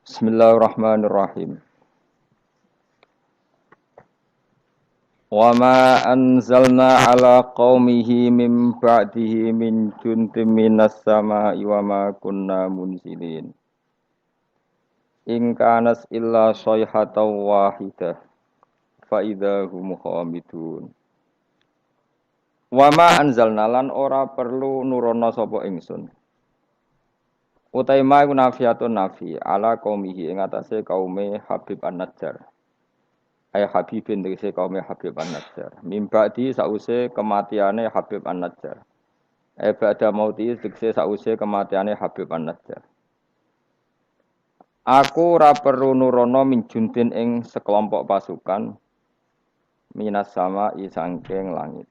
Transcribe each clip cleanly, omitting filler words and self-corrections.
Bismillahirrahmanirrahim. Wa ma anzalna ala qaumihi min ba'dihi min juntim minas sama'i wa ma kunna munzilin. In kanas illa sayhatan wahidah fa idahum khamidun. Wa ma anzalna lan ora perlu nurono sapa ingsun. Utai ma iku nafiatun nafi ala qaumihi ing atase kaume Habib An-Najjar. Ay Habibin tegese kaum Habib An-Najjar. Mimba'di sause kematiane Habib An-Najjar. Ba'da mauti tegese sause kematiane Habib An-Najjar. Aku ora perlu nurono min juntin ing sekelompok pasukan minas sama sangking langit.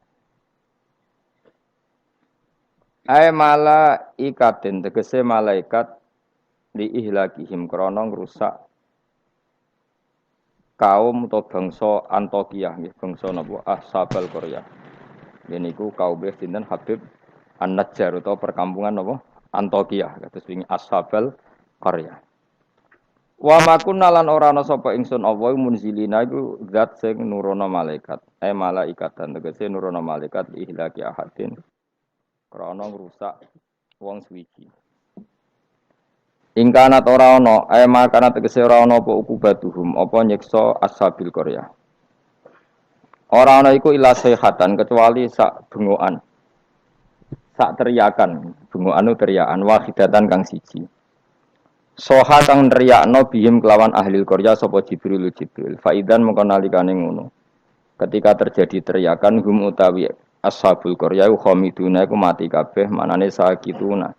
Ay malaikatin tegese malaikat li ihlakihim krana ngrusak kaum atau bangsa Antokiyah nggih bangsa napa Ashabal Qaryah. Niku kaum sinten Habib An-Najjar utawa perkampungan napa Antokiyah kados wingi Ashabal Qaryah. Wa makunna lan ora ana sapa ingsun Allah munzilina iku zat sing nurono malaikat. Malaikatan tegese nurono malaikat ihlaki ahadin krana ngrusak wong suwiji. Ingkanat ora ana, makana tegese ora ana apa ukubatuhum, apa nyiksa ashabil Qaryah. Ora ana iku ila sayhatan kecuali sak bengokan. Sak teriakan, bengokan teriakan wahidatan kang siji. Soha kang nriyakno bihim kelawan ahli Qaryah sapa Jibril. Faidan mengko nalikane ngono. Ketika terjadi teriakan hum utawi ashabul Qaryah khamiduna iku mati kabeh, manane sakituna.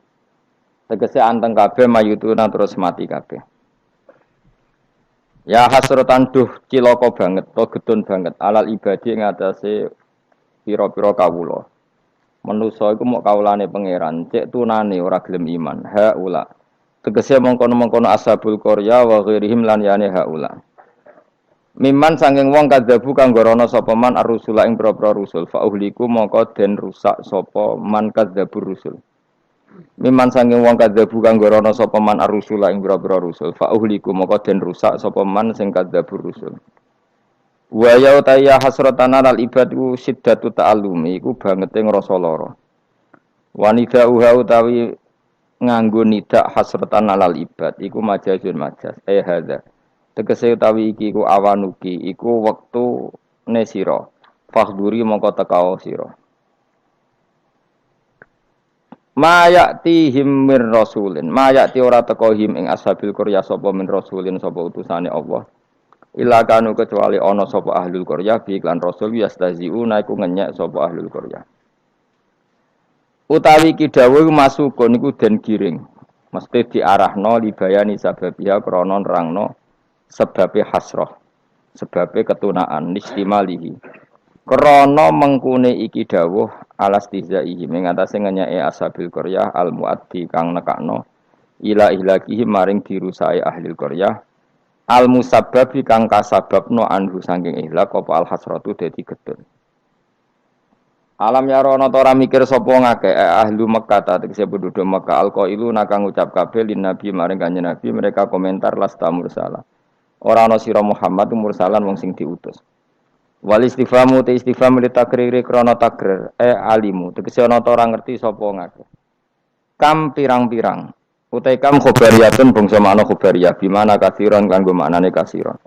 Tegese anteng kabeh mayutuna terus mati kabeh. Ya hasratan duh cilaka banget, to getun banget alal ibadi ing atase pira-pira kawula. Manusa iku mok kawulane pangeran, cek tunane ora gelem iman. Haula. Tegese mongkon-mongkon ashabul Qaryah wa ghairihim lan yane haula. Miman sanging wong kadzabu kang gorono sapa man ar-rusula ing pira-pira rusul, fa uhliku mongko den rusak sapa man kadzabur rusul. Miman sanging wong kadzabu kang gorono sapa man ar-rusula ing pira-pira rusul, fa uhliku mongko den rusak sapa man sing kadzabur rusul. Wa ya tayya hasratan al ibadu siddatu ta'allumi iku bangete ngrasa lara. Wanida uha utawi nganggo nidak hasratan alal ibad iku majazun majaz hadza tegese utawi iki iku awanuki iku wektu ne sira fakhduri mongko tekao sira mayatihim mir rasulin mayati ora teka him ing ashabil qaryah sapa min rasulin sapa utusane Allah ila kanu kecuali ana sapa ahlul qaryah bi iklan rasul yastaziuna iku ngenyek sapa ahlul qaryah. Utawi kidawu masukun niku den giring. Mesti diarahno libayani sababiha krana nerangno sebabe hasrah. Sebabe ketunaan istimalihi. Krana mengkune iki dawuh alastizaihi ing atase ngenyake ashabil qaryah al muaddi kang nekakno ila ihlakihi maring dirusai ahli qaryah al musabbabi kang kasababno anhu saking ihlak apa al hasratu dadi gedhe. Alam ya rono ora mikir sapa ngake ahlu Mekkah ta tegese penduduk Mekkah alqailu nakang ngucap kabeh lin nabi maring kanjeng nabi mereka komentar lasta mursala. Ora ana sira Muhammad mursalan wong sing diutus. Wal istifamu te istifham li takriri krana takrir alimu tegese ana ora ngerti sapa ngake. Kam pirang-pirang utai kam khobariyatun bangsa makna khobariyah bimana kasiron kanggo maknane kasiron.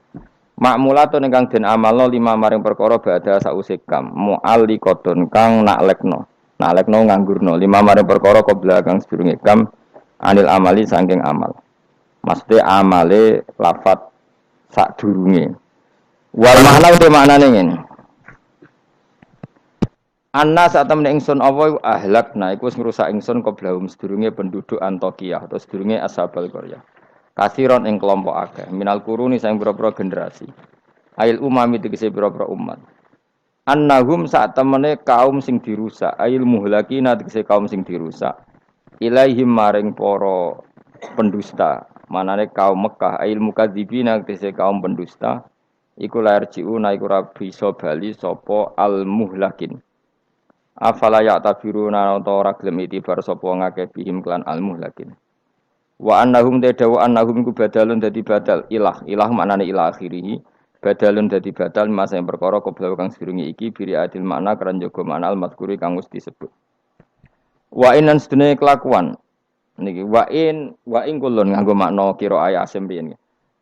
Makmulatun ingkang den amalno lima maring perkara badha sause kam mu'alliqatun kang naklekno nganggurno lima maring perkara qabla kang sedurunge kam anil amali saking amal mesti amale lafat sadurunge wal makna uti maknane ngene anna satemene ingsun apa ahlakna iku wis ngrusak ingsun qablahum sedurunge penduduk Antokiyah atau sedurunge Ashabul Qaryah kasiron ing kelompok akeh minal kuruni sang pira-pira generasi ail umami tegese pira-pira umat annahum sak temene kaum sing dirusak ail muhlakina tegese kaum sing dirusak ilaihim maring para pendusta manane kaum Mekah ail mukadzibina tegese kaum pendusta iku lair jiuna iku ora bisa bali sapa al muhlakin afala ya tabiruna ora gelem itibar sapa ngakeh bihim klan al muhlakin Wa annahum tadawu annahum iku badalun dadi badal ilah. Ilah maknane ilah akhirih. Badalun dadi badal masa yang perkara kobra kang sedurunge iki biri adil makna keran jaga makna al mazkuri kang wis disebut. Wa inan sedene kelakuan niki wa in kulun nganggo makna kira ayat sembiyen.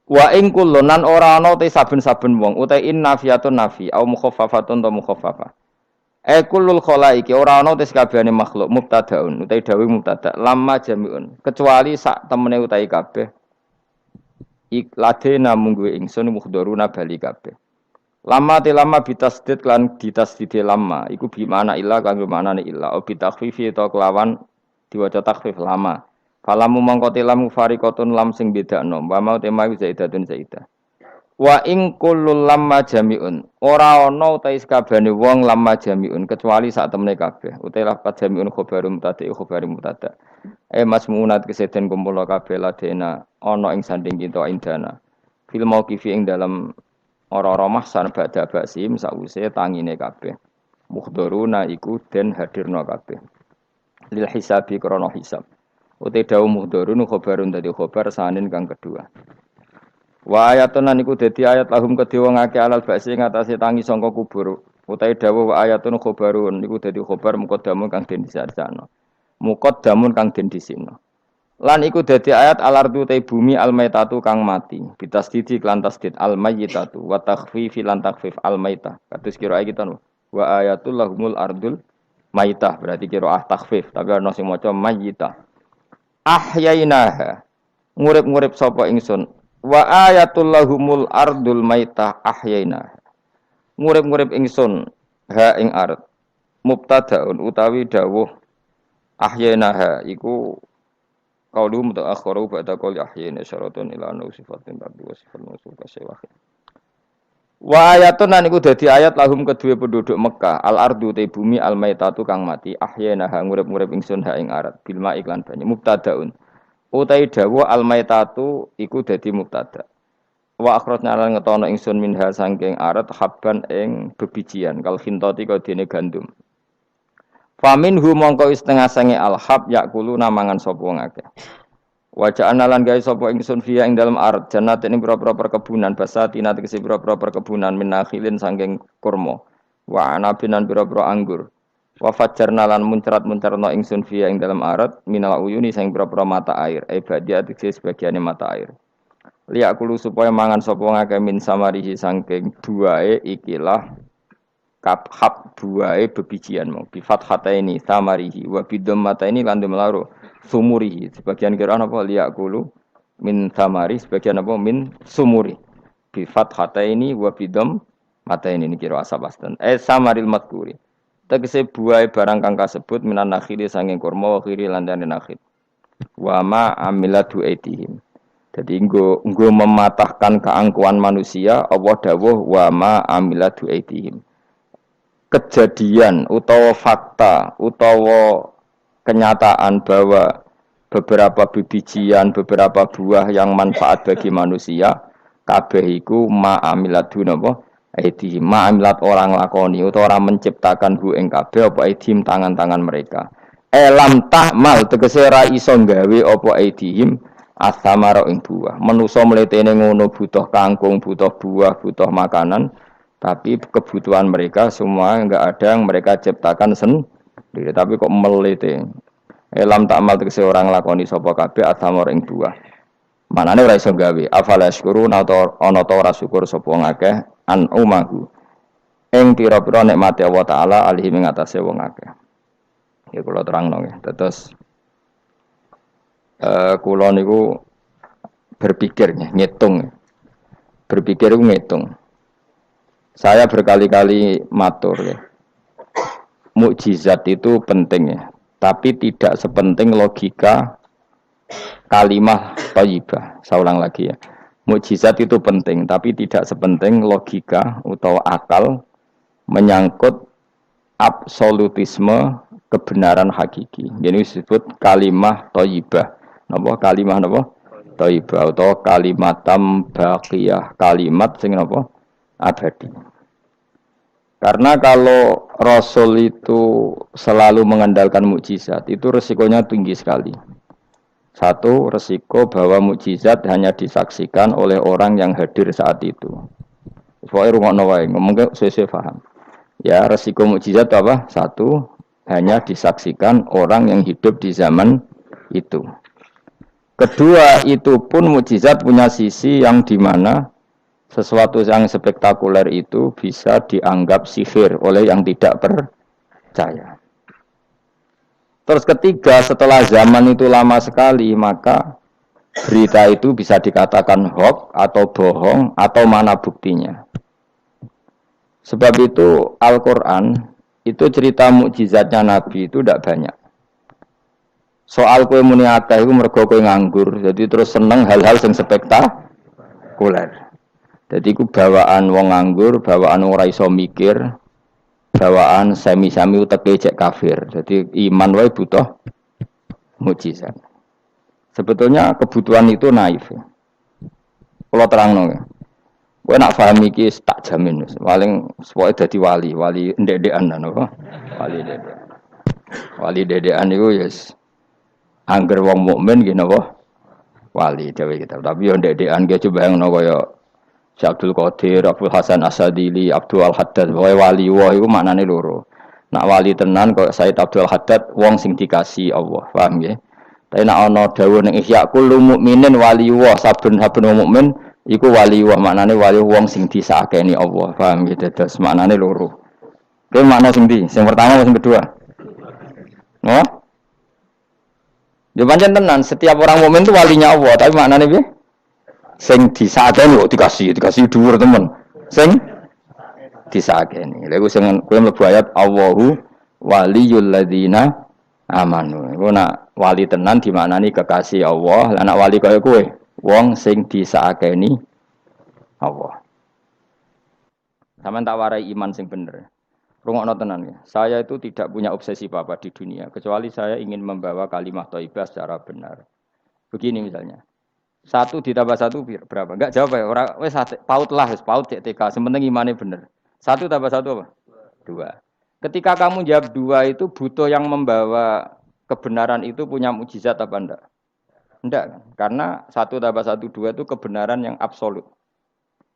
Wa in kulun nan ora ana te saben-saben wong uta in nafiyatun nafi au mukhaffafatun ta mukhaffafa. Kullul khalaiki ora ana te sakabehane makhluk mubtadaun utai dawuh mubtada lamma jamiun kecuali sak temene utai kabeh ikladena mungguwe ingsun mukhdharuna bali kabeh. Lama te lama bitasdid lan ditasdide lama iku bi mana illa kanggo manane illa au bitakhfifi ta kelawan diwaca takhfif lama. Falamu mangko te lamu fariqatun lam sing bedakno wa mau tema zaidatun zaidah. Wa ing kullul lamma jamiun ora ana utahe sakabehane wong lamma jamiun kecuali sak temene kabeh utahe lafaz jamiun khobarum tadi khobarum mutada masmunat keseden kumpul kabeh ladena ana ing sanding kita indana fil mauqifi ing dalam ora-ora mahsan badha basim sause tangine kabeh muhdharuna iku den hadirna kabeh lil hisabi krana hisab utahe dawu muhdharun khobarun dadi khobar sanin kang kedua. Wa ayatun lan iku dadi ayat lahum kedhe wong akeh alal ba'si ngatasé tangi sangka kubur. Utahe dawuh wa ayatun khobarun iku dadi khobar muqaddamun kang den disarjana. Muqaddamun kang den disina. Lan iku dadi ayat alardu te bumi almaitatu kang mati. Bitasdidi lan tasdid almaitatu wa takhfifi lan takhfif almaitah. Kados kira iki to. Wa ayatul lahumul ardul maitah berarti kira takhfif tapi ana sing maca maitah. Ahyainaha ngurip-ngurip sapa ingsun. Wa ayatul lahumul ardul maitah ahyaina. Ngurip-ngurip ingsun ha ing ard. Mubtadaun utawi dawuh ahyainaha iku qaulu mutaakhiru ba'da qauli ahyayna syaratun ila anna sifatin ba'du wa sifat mausul kasewah. Wa ayatun lan iku dadi ayat lahum kedue penduduk Mekah al ardu te bumi al maitatu kang mati ahyainaha ngurip-ngurip ingsun ha ing ard bil ma iklan banyu mubtadaun. Utai dawa al-maitatu iku dadi mubtada. Wa akhrajna lan ngetono ingsun minha saking arat habban ing bebijian kal khintati kaya dene gandum. Faminhu mongko setengah sange al-hab yakulu namangan sapa wong akeh. Wa ja'alna lan gawe sapa ingsun fiya ing dalem arat jannatin ing pira-pira perkebunan basatina tegese pira-pira perkebunan minakhilin saking kurma. Wa anabinan pira-pira anggur. Wa fajjarna lan muncrat-muncarna ingsun fiya ing dalam arat minal uyuni sing pira-pira mata air ibadiah tegese sebagiane mata air liya kulo supaya mangan sapa ngake min samarihi saking buahe ikilah kabhab buahe bebijian mau bi fathataini samarihi wa bidammataini lan demlaro sumurihi sebagian kira apa liya kulo min samari sebagian apa min sumuri bi fathataini wa bidam mataini ini kira asabastan samaril madkuri tegese buah barang kang kasebut minan nakhili sanging kurma wa khiri landane nakhil. Wa ma amilatu aitihim. Dadi nggo mematahkan keangkuhan manusia Allah dawuh wa ma amilatu aitihim. Kejadian utawa fakta utawa kenyataan bahwa beberapa bijian, beberapa buah yang manfaat bagi manusia kabeh iku ma amilatu napa aidhim ma'amilat orang lakoni utawa orang menciptakan hu ing kabeh apa aidhim tangan-tangan mereka. Lam tahmal tegese ra iso gawe apa aidhim asamara ing buah. Manusa mletene ngono butuh kangkung, butuh buah, butuh makanan, tapi kebutuhan mereka semua enggak ada yang mereka ciptakan sendiri, tapi kok melete. Lam tahmal tegese orang lakoni sapa kabeh asamara ing buah. Manane ora iso gawe. Afala syukurun atau ana ta ora syukur sapa ngakeh an umahu ing pira-pira nikmate Allah taala alih ing atase wong akeh. Ya kula terangno nggih. Terus kula niku berpikir ngitung. Berpikir iku ngitung. Saya berkali-kali matur ya. Mukjizat itu penting ya, tapi tidak sepenting logika kalimah thayyibah. Saya ulang lagi ya. Mukjizat itu penting, tapi tidak sepenting logika atau akal menyangkut absolutisme kebenaran hakiki. Jadi disebut kalimah thayyibah. Napa kalimah napa? Thayyibah atau kalimatam baqiyah, kalimat sing napa? Abadi. Karena kalau Rasul itu selalu mengandalkan mukjizat, itu resikonya tinggi sekali. Satu, resiko bahwa mukjizat hanya disaksikan oleh orang yang hadir saat itu. Pokoknya rungokno wae, ngomong sesuai paham. Ya, resiko mukjizat apa? Satu, hanya disaksikan orang yang hidup di zaman itu. Kedua, itu pun mukjizat punya sisi yang dimana sesuatu yang spektakuler itu bisa dianggap sihir oleh yang tidak percaya. Terus ketiga, setelah zaman itu lama sekali, maka berita itu bisa dikatakan hoax atau bohong atau mana buktinya. Sebab itu Al-Quran itu cerita mukjizatnya Nabi itu tidak banyak. Soal kue muni akeh iku mergo kowe nganggur, jadi terus seneng hal-hal sing spektakuler. Jadi ku bawaan wong nganggur, bawaan ora iso mikir, bawaan semi-semi uteke cek kafir. Jadi iman wae butuh mukjizat. Sebetulnya kebutuhan itu naif. Kalau terangno ya. Kowe nak paham iki tak jamin wis. Paling pokoke dadi wali ndek-ndekan napa? Wali ndek. Wali dedekan iku yes. Angger wong mukmin nggih napa? Wali dhewe kita. Tapi yo ndek-ndekan ge coba bayangno kaya Syekh Abdul Qadir, Abdul Hasan Asadili, Abdul Haddad, pokoke wali wah iku maknane loro. Nak wali tenan kaya Said Abdul Haddad wong sing dikasih Allah, paham nggih? Tapi nak ana dawuh ning Ihya kullu mukminin wali wah, saben-saben wong mukmin iku wali wah, maknane wali wong sing disakeni Allah, paham nggih? Dados maknane loro. Oke, makna sing ndi? Sing pertama atau sing kedua? Oh? Ya pancen tenan, setiap orang mukmin itu walinya Allah, tapi maknane piye? Sing disakeni kok dikasih dhuwur temen. Sing disakeni. Lha iku sing kowe mlebu ayat Allahu waliyul ladzina amanu. Iku nak wali tenan dimaknani kekasih Allah, lah nak wali kaya kowe, wong sing disakeni Allah. Sampeyan tak warai iman sing bener. Rungokno tenan ya. Saya itu tidak punya obsesi apa-apa di dunia, kecuali saya ingin membawa kalimat thayyibah secara benar. Begini misalnya. 1 ditambah 1 berapa? Enggak jawab ya. Orang wis paut lah, wis paut cek TK. Sementing imane bener. 1 tambah 1 apa? 2. Ketika kamu jawab 2 itu butuh yang membawa kebenaran itu punya mukjizat apa enggak? Enggak kan? Karena 1 tambah 1 2 itu kebenaran yang absolut.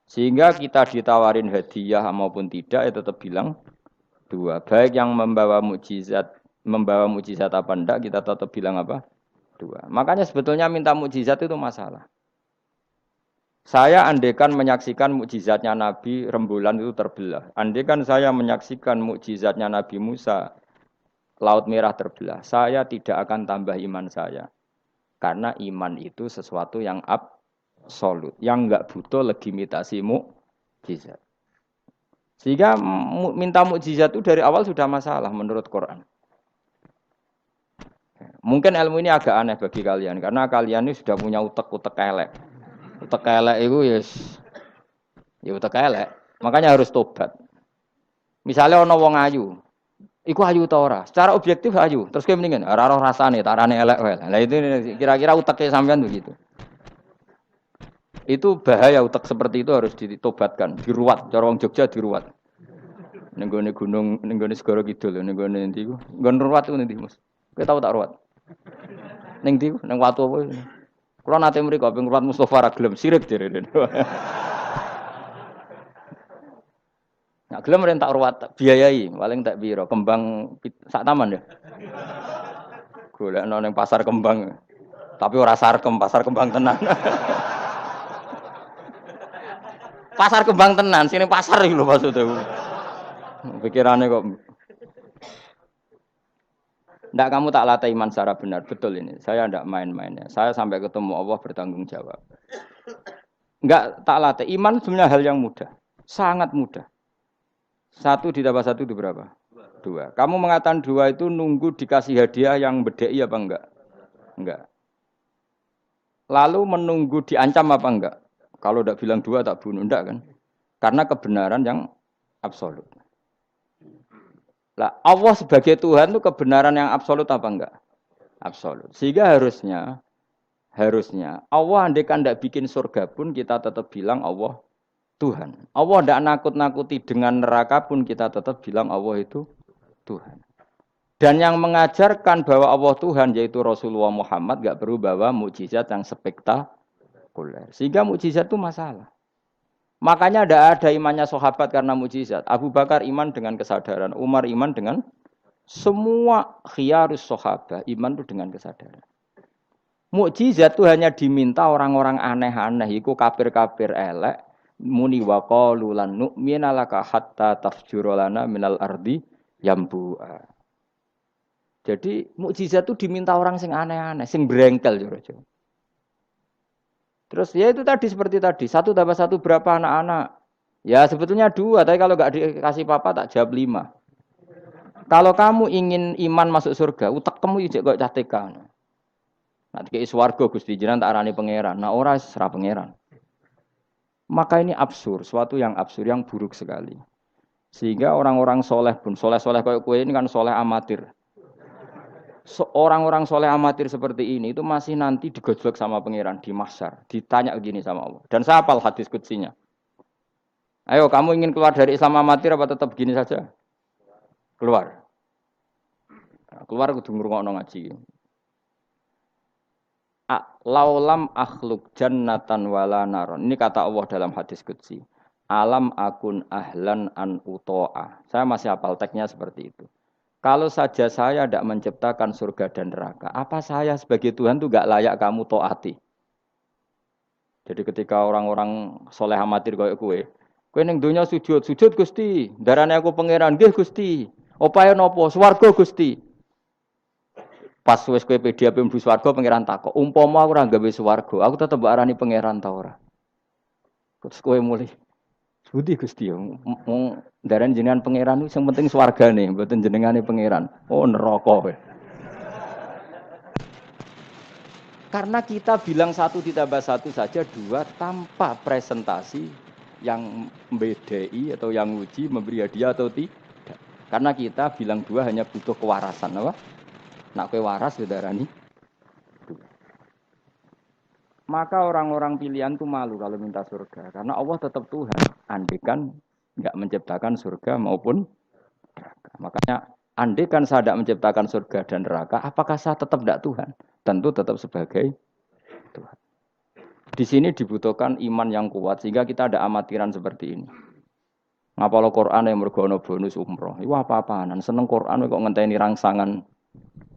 Sehingga kita ditawarin hadiah maupun tidak ya tetap bilang 2. Baik yang membawa mukjizat apa enggak kita tetap bilang apa? 2. Makanya sebetulnya minta mukjizat itu masalah. Saya andaikan menyaksikan mukjizatnya Nabi rembulan itu terbelah. Andaikan saya menyaksikan mukjizatnya Nabi Musa laut merah terbelah, saya tidak akan tambah iman saya. Karena iman itu sesuatu yang absolut, yang enggak butuh legitimasi mukjizat. Sehingga minta mukjizat itu dari awal sudah masalah menurut Quran. Mungkin ilmu ini agak aneh bagi kalian karena kalian ini sudah punya utek-utek elek. Utek elek itu ya utek elek. Makanya harus tobat. Misalnya ana wong ayu. Iku ayu ta ora? Secara objektif ayu. Terus kowe mendingan ora roh rasane, tarane elek wae. Lah itu kira-kira uteke sampean begitu. Itu bahaya utek seperti itu harus ditobatkan, diruat. Cara wong Jogja diruat. Ning gone gunung, ning gone segara kidul, ning gone endi ku? Nggon ruat ku endi, Mas? Kowe tau tak ruat? Ning ndi? Ning watu apa? Kula nate mriko ping ruat Mustofa ra gelem sirik direne. Nek gelem ren tak ruat, biayai, paling tak piro? Kembang sak taman ya. Golekno ning pasar kembang. Tapi ora sarkem, pasar kembang tenan. Pasar kembang tenan, sini pasar iki lho maksudku. Pikirane kok. Ndak kamu tak latih iman secara benar, betul ini. Saya ndak main-mainnya. Saya sampai ketemu Allah bertanggung jawab. Nggak tak latih iman sebenarnya hal yang mudah, sangat mudah. 1 ditambah 1 itu berapa? 2. Kamu mengatakan 2 itu nunggu dikasih hadiah yang bedei apa enggak? Enggak. Lalu menunggu diancam apa enggak? Kalau tidak bilang 2 tak bunuh, enggak kan? Karena kebenaran yang absolut. Lah, Allah sebagai Tuhan itu kebenaran yang absolut apa enggak? Absolut. Sehingga harusnya Allah andaikan tidak bikin surga pun kita tetap bilang Allah Tuhan. Allah tidak nakut-nakuti dengan neraka pun kita tetap bilang Allah itu Tuhan. Dan yang mengajarkan bahwa Allah Tuhan yaitu Rasulullah Muhammad gak perlu bawa mukjizat yang spektakuler. Sehingga mukjizat itu masalah. Makanya ada imannya sahabat karena mukjizat. Abu Bakar iman dengan kesadaran, Umar iman dengan semua khiyarus sahabat iman itu dengan kesadaran. Mukjizat itu hanya diminta orang-orang aneh-aneh, iku kafir-kafir elek, muni wa qalu lan nu'mina laka hatta tafjura lana minal ardi yambu'a. Jadi mukjizat itu diminta orang sing aneh-aneh, sing brengkel jero. Terus ya itu tadi seperti tadi, 1+1 berapa anak-anak? Ya sebetulnya 2, tapi kalau nggak dikasih papa tak jawab 5. Kalau kamu ingin iman masuk surga, utak kamu ijek kok catekan. Nanti ke swarga Gusti jenengan tak arani pangeran. Nah ora serah pangeran. Maka ini absurd, suatu yang absurd, yang buruk sekali. Sehingga orang-orang soleh pun, soleh-soleh kayak kue ini kan soleh amatir. Orang-orang soleh amatir seperti ini itu masih nanti digojlok sama pangeran di mahsyar, ditanya begini sama Allah. Dan saya hafal hadis kutsinya. Ayo kamu ingin keluar dari Islam amatir apa tetap begini saja? Keluar. Nah, keluar kudu ngrungokno ngaji. Laulam akhluk jannatan wala naron. Ini kata Allah dalam hadis qudsi. Alam akun ahlan an uto'a. Saya masih hafal teksnya seperti itu. Kalau saja saya tidak menciptakan surga dan neraka, apa saya sebagai Tuhan itu gak layak kamu taati? Jadi ketika orang-orang soleh amatir kayak kue ning dunia sujud Gusti, darane aku pangeran nggih Gusti. Opae napa? Swarga Gusti. Pas wis kowe pede ape mlebu swarga pangeran takok, umpama aku ora gawe swarga, aku tetep arani pangeran ta ora? Terus kowe mulih Budi Gusti yo, ndaran jenengan pangeran sing penting swargane, mboten jenengane pangeran. Oh neraka kowe. Karena kita bilang 1+1 saja 2 tanpa presentasi yang membedai atau yang uji memberi hadiah atau tidak. Karena kita bilang 2 hanya butuh kewarasan, apa? Nak kowe waras darani. Maka orang-orang pilihan itu malu kalau minta surga. Karena Allah tetap Tuhan. Andikan enggak menciptakan surga maupun neraka. Makanya andikan saya tidak menciptakan surga dan neraka, apakah saya tetap tidak Tuhan? Tentu tetap sebagai Tuhan. Di sini dibutuhkan iman yang kuat sehingga kita ada amatiran seperti ini. Ngapalo Quran yang mergono bonus umroh. Itu apa-apaan. Seneng Quran kok ngenteni rangsangan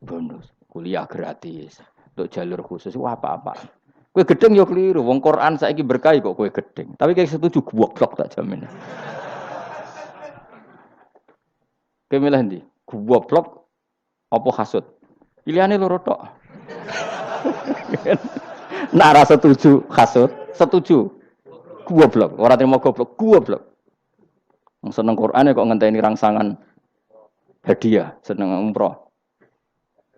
bonus. Kuliah gratis. Untuk jalur khusus. Itu apa-apaan. Kue gedeng yo keliru, wong Quran saiki berkah kok kue gedeng. Tapi kayak setuju goblok tak jamin. Kowe milih ndi? Goblok apa hasud? Pilihane loro tok. Nak ra setuju hasud, setuju goblok. Ora terima goblok. Wong seneng Quran kok ngenteni rangsangan hadiah, seneng umroh.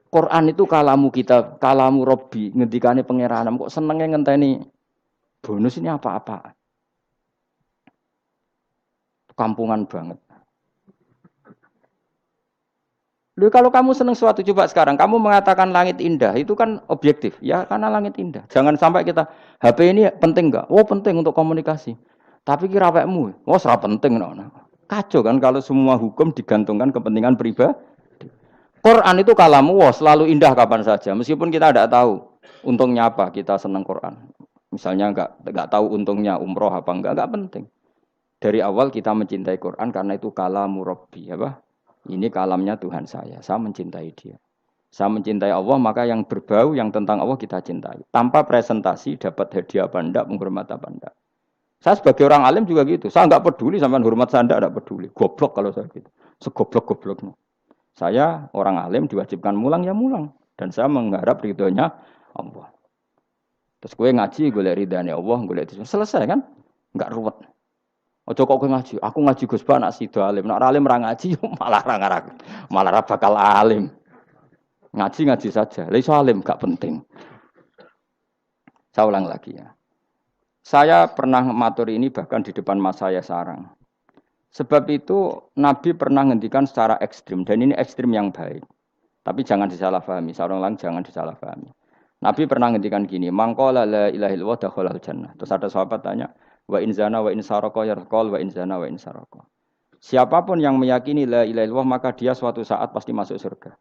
Quran itu kalamu kita, kalamu Robbi, ngendikane pangeranam kok senenge ngenteni bonus ini apa-apa. Kampungan banget. Loh, kalau kamu seneng suatu coba sekarang, kamu mengatakan langit indah, itu kan objektif, ya karena langit indah. Jangan sampai kita HP ini penting enggak? Oh penting untuk komunikasi. Tapi kira awakmu, oh ora penting Kacau kan kalau semua hukum digantungkan kepentingan pribadi. Quran itu kalamu, wah selalu indah kapan saja. Meskipun kita tidak tahu untungnya apa kita senang Quran. Misalnya enggak tahu untungnya umroh apa enggak penting. Dari awal kita mencintai Quran karena itu kalamu Rabbi, apa? Ini kalamnya Tuhan saya mencintai dia. Saya mencintai Allah, maka yang berbau yang tentang Allah kita cintai. Tanpa presentasi dapat hadiah apa enggak, menghormat apa enggak. Saya sebagai orang alim juga gitu. Saya enggak peduli sampai hormat saya enggak peduli. Goblok kalau saya gitu. Segoblok-gobloknya. Saya orang alim diwajibkan mulang ya mulang. Dan saya mengharap ridhonya Allah. Terus gue ngaji, gue lihat ridhonya Allah, gue lihat itu. Selesai kan? Enggak ruwet. Ojo kok gue ngaji. Aku ngaji Gus Ba, nak sido alim. Nak alim ra ngaji, malah ra bakal alim. Ngaji saja. Lah iso alim gak penting. Saya ulang lagi ya. Saya pernah matur ini bahkan di depan mas saya sarang. Sebab itu Nabi pernah ngendikan secara ekstrim dan ini ekstrim yang baik. Tapi jangan disalahpahami, seorang lain jangan disalahpahami. Nabi pernah ngendikan gini, mangqala la ilaha illallah dakhalal jannah. Terus ada sahabat tanya, wa in zana wa in saraka yarqal wa in zana wa in saraka. Siapapun yang meyakini la ilaha illallah maka dia suatu saat pasti masuk surga.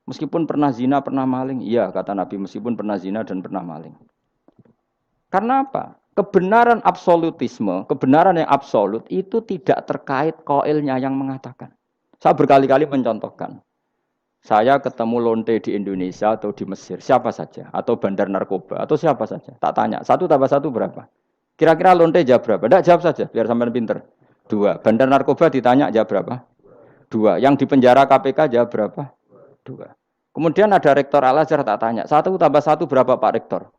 Meskipun pernah zina, pernah maling. Iya, kata Nabi, meskipun pernah zina dan pernah maling. Karena apa? Kebenaran absolutisme, kebenaran yang absolut itu tidak terkait qailnya yang mengatakan. Saya berkali-kali mencontohkan. Saya ketemu lonte di Indonesia atau di Mesir, siapa saja. Atau bandar narkoba, atau siapa saja. Tak tanya, 1+1 berapa? Kira-kira lonte jawab berapa? Tidak, jawab saja, biar sampai pinter. 2. Bandar narkoba ditanya jawab berapa? 2. Yang di penjara KPK jawab berapa? 2. Kemudian ada rektor Al-Azhar tak tanya, 1+1 berapa Pak Rektor?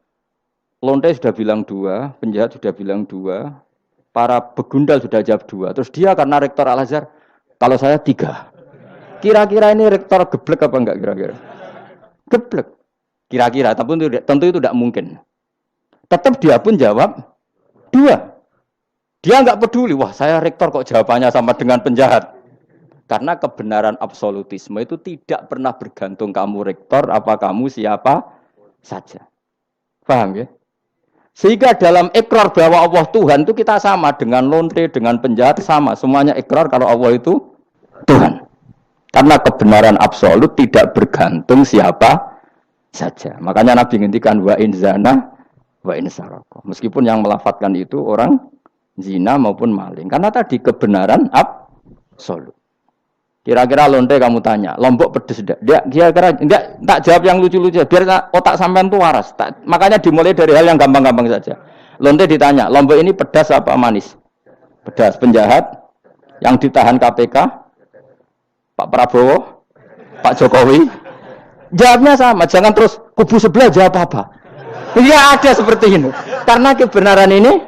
Lonte sudah bilang 2, penjahat sudah bilang 2, para begundal sudah jawab 2. Terus dia karena rektor Al-Azhar, kalau saya 3. Kira-kira ini rektor geblek apa enggak kira-kira? Geblek. Kira-kira, tapi tentu itu tidak mungkin. Tetap dia pun jawab 2. Dia enggak peduli, wah saya rektor kok jawabannya sama dengan penjahat. Karena kebenaran absolutisme itu tidak pernah bergantung kamu rektor, apa kamu siapa saja. Paham ya? Sehingga dalam ikrar bahwa Allah Tuhan itu kita sama dengan lonte, dengan penjahat sama. Semuanya ikrar kalau Allah itu Tuhan. Karena kebenaran absolut tidak bergantung siapa saja. Makanya Nabi ngendikan wa in zana wa in saraka. Meskipun yang melafadzkan itu orang zina maupun maling. Karena tadi kebenaran absolut. Kira-kira lonte kamu tanya, Lombok pedes enggak? Dia kira-kira enggak, tak jawab yang lucu-lucu biar otak sampean tuh waras. Makanya dimulai dari hal yang gampang-gampang saja. Lonte ditanya, Lombok ini pedas apa manis? Pedas. Penjahat yang ditahan KPK, Pak Prabowo, Pak Jokowi. Jawabnya sama, jangan terus kubu sebelah jawab apa. Ya ada seperti ini. Karena kebenaran ini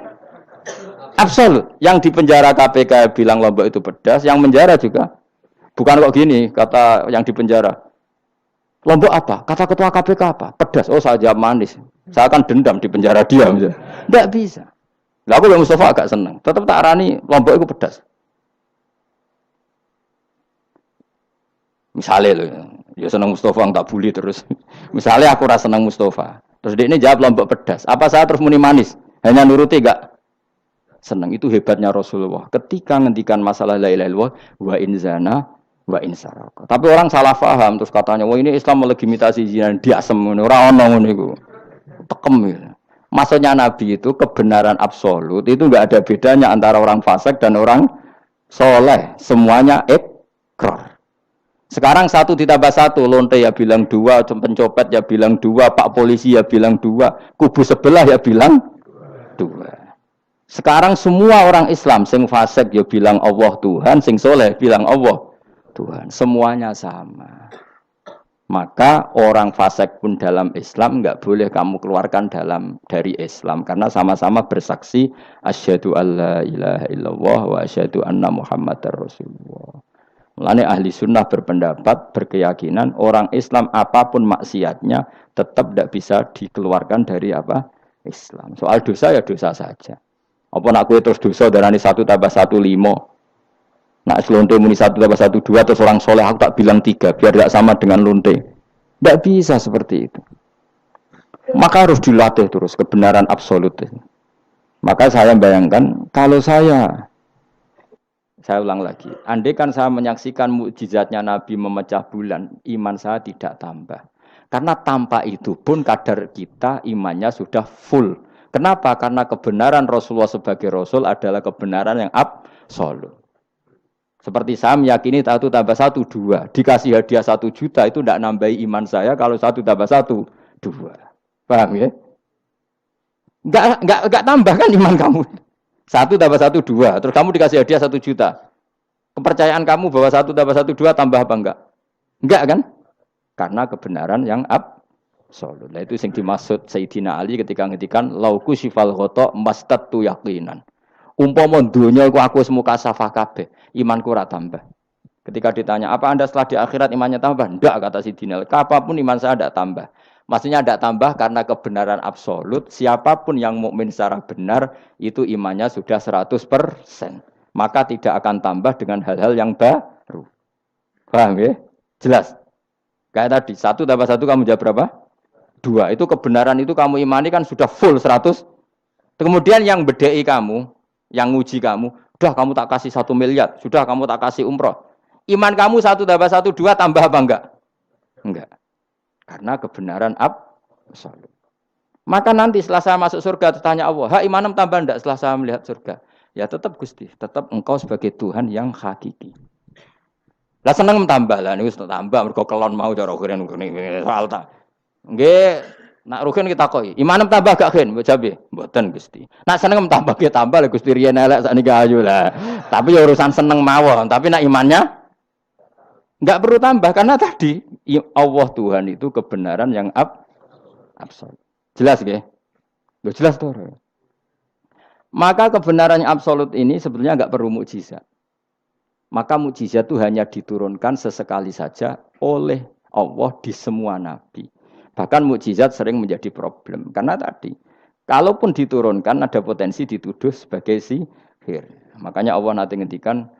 absolut. Yang di penjara KPK bilang Lombok itu pedas, yang menjara juga. Bukan kok gini, kata yang di penjara. Lombok apa? Kata ketua KPK apa? Pedas. Oh, saya jawab manis. Saya akan dendam di penjara dia. Tidak bisa. Lah aku yang Mustafa agak senang. Tetap tak arani Lombok itu pedas. Misalnya loh, ya senang Mustafa tak bully terus. Misalnya aku rasa senang Mustafa. Terus dia ini jawab Lombok pedas. Apa saya terus muni manis? Hanya nuruti gak? Senang. Itu hebatnya Rasulullah. Ketika ngendikan masalah la ilaha illallah wa in zana wa in saraka. Tapi orang salah paham terus katanya, wah ini Islam melegitimasi zina, diasem ngono, ora ono ngono iku. Tekem ya. Maksudnya Nabi itu kebenaran absolut, itu enggak ada bedanya antara orang fasik dan orang soleh. Semuanya ikrar. Sekarang 1+1, lonte ya bilang 2, pencopet ya bilang 2, Pak polisi ya bilang 2, kubu sebelah ya bilang 2. Sekarang semua orang Islam sing fasik ya bilang Allah Tuhan, sing soleh bilang Allah Tuhan, semuanya sama. Maka orang fasik pun dalam Islam enggak boleh kamu keluarkan dari Islam karena sama-sama bersaksi asyhadu alla ilaha illallah wa asyhadu anna muhammadar rasulullah. Mulane ahli sunnah berpendapat, berkeyakinan orang Islam apapun maksiatnya tetap tidak bisa dikeluarkan dari apa? Islam. Soal dosa ya dosa saja. Apa nak kowe terus dosa darani 1+1 5. Nak lonte muni 1+1 2 terus orang soleh aku tak bilang 3 biar tidak sama dengan lonte. Tidak bisa seperti itu. Maka harus dilatih terus kebenaran absolut. Maka saya bayangkan kalau saya ulang lagi, andai kan saya menyaksikan mukjizatnya Nabi memecah bulan, iman saya tidak tambah. Karena tanpa itu pun kadar kita imannya sudah full. Kenapa? Karena kebenaran Rasulullah sebagai Rasul adalah kebenaran yang absolut. Seperti saya meyakini 1+1 2. Dikasih hadiah 1 juta itu tidak nambahi iman saya kalau 1+1 2. Paham ya? Enggak tambah kan iman kamu. 1+1 2. Terus kamu dikasih hadiah 1 juta. Kepercayaan kamu bahwa 1+1 2 tambah apa enggak? Enggak kan? Karena kebenaran yang absolut. Nah, itu yang dimaksud Sayyidina Ali ketika ngendikan lauku sifal ghata mastatu yaqinan. Umpama dunya iku aku wis mukasafah kabeh, imanku ora tambah. Ketika ditanya, "Apa Anda setelah di akhirat imannya tambah?" Enggak, kata Sidina. Apapun iman saya tidak tambah. Maksudnya tidak tambah karena kebenaran absolut. Siapapun yang mukmin secara benar itu imannya sudah 100%. Maka tidak akan tambah dengan hal-hal yang baru. Paham ya? Jelas. Kayak tadi 1+1 kamu jawab berapa? 2. Itu kebenaran itu kamu imani kan sudah full 100. Kemudian yang bedai kamu, yang nguji kamu, Sudah kamu tak kasih 1 miliar, sudah kamu tak kasih umroh. Iman kamu 1 tambah 1 2 tambah apa enggak? Enggak. Karena kebenaran absolut. Maka nanti setelah saya masuk surga tanya Allah, "Ha imanem tambah enggak setelah saya melihat surga?" Ya tetap Gusti, tetap engkau sebagai Tuhan yang hakiki. Lah seneng tambah lah niku tambah mergo kelon mau cara keren soal ta. Nggih, nak rugen kita koi. Imanem tambah gak gen, mbok jabe. Mboten Gusti. Nak seneng tambah ge tambah lah Gusti riyen elek sakniki ayu lah. Tapi ya urusan seneng mawon, tapi nak imannya enggak perlu tambah karena tadi Allah Tuhan itu kebenaran yang absolut. Jelas nggih? Loh jelas toh. Maka kebenaran yang absolut ini sebetulnya enggak perlu mukjizat. Maka mukjizat itu hanya diturunkan sesekali saja oleh Allah di semua nabi. Bahkan mukjizat sering menjadi problem karena tadi kalaupun diturunkan ada potensi dituduh sebagai sihir. Makanya Allah nanti ngendikan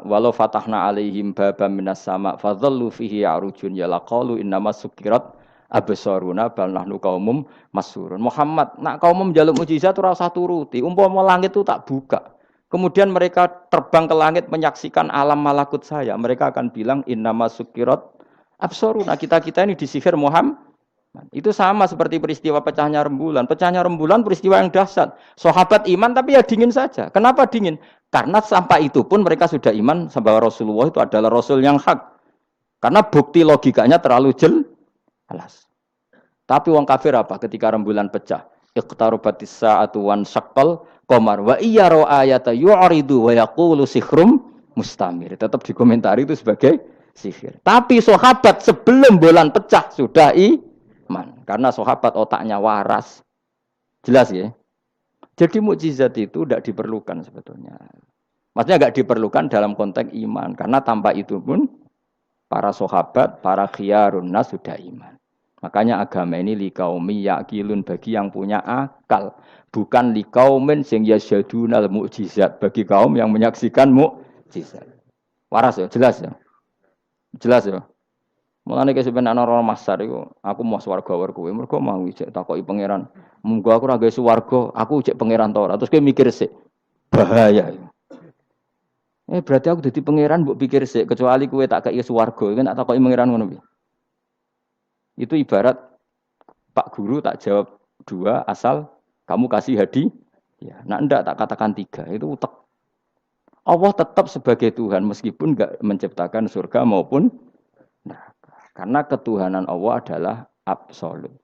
walau fatahna alaihim babam minas sama fadhallu fihi arujun ya laqalu innamas sukirat absaruna bal nahnu qaumum masurun. Muhammad nak kaum njaluk mukjizat ora usah turuti. Umpama langit itu tak buka. Kemudian mereka terbang ke langit menyaksikan alam malakut saya. Mereka akan bilang innama sukirat absoruna. Kita ini disihir Muhammad. Itu sama seperti peristiwa pecahnya rembulan. Pecahnya rembulan peristiwa yang dahsyat. Sahabat iman tapi ya dingin saja. Kenapa dingin? Karena sampai itu pun mereka sudah iman bahwa Rasulullah itu adalah Rasul yang hak. Karena bukti logikanya terlalu jelas. Tapi wong kafir apa ketika rembulan pecah? Iqtarubatis sa'atu wan syaqqal qamar wa iya ra ayata yu'ridu wa yaqulu sikhrum mustamir. Tetap dikomentari itu sebagai sihir. Tapi sahabat sebelum bulan pecah sudah iman. Karena sahabat otaknya waras. Jelas ya? Jadi mukjizat itu tidak diperlukan sebetulnya. Maksudnya enggak diperlukan dalam konteks iman. Karena tanpa itu pun para sahabat, para khiyarun nas sudah iman. Makanya agama ini liqaumi yaqilun bagi yang punya akal, bukan liqaumin sing yasyadunal mukjizat bagi kaum yang menyaksikan mukjizat. Waras ya, jelas ya. Jelas ya. Mulane ke sampeyan ana ora masar iku, aku mau swarga war kowe, mergo mau ijek takoki pangeran. Munggo aku ora gawe swarga, aku ijek pangeran ta ora. Terus kowe mikir sik. Bahaya. Berarti aku dadi pangeran mbok pikir sik, kecuali kowe tak kei swarga, kan tak takoki pangeran ngono piye. Itu ibarat Pak Guru tak jawab 2 asal kamu kasih hadiah. Ya, nah enggak tak katakan 3 itu utek. Allah tetap sebagai Tuhan meskipun enggak menciptakan surga maupun neraka. Karena ketuhanan Allah adalah absolut.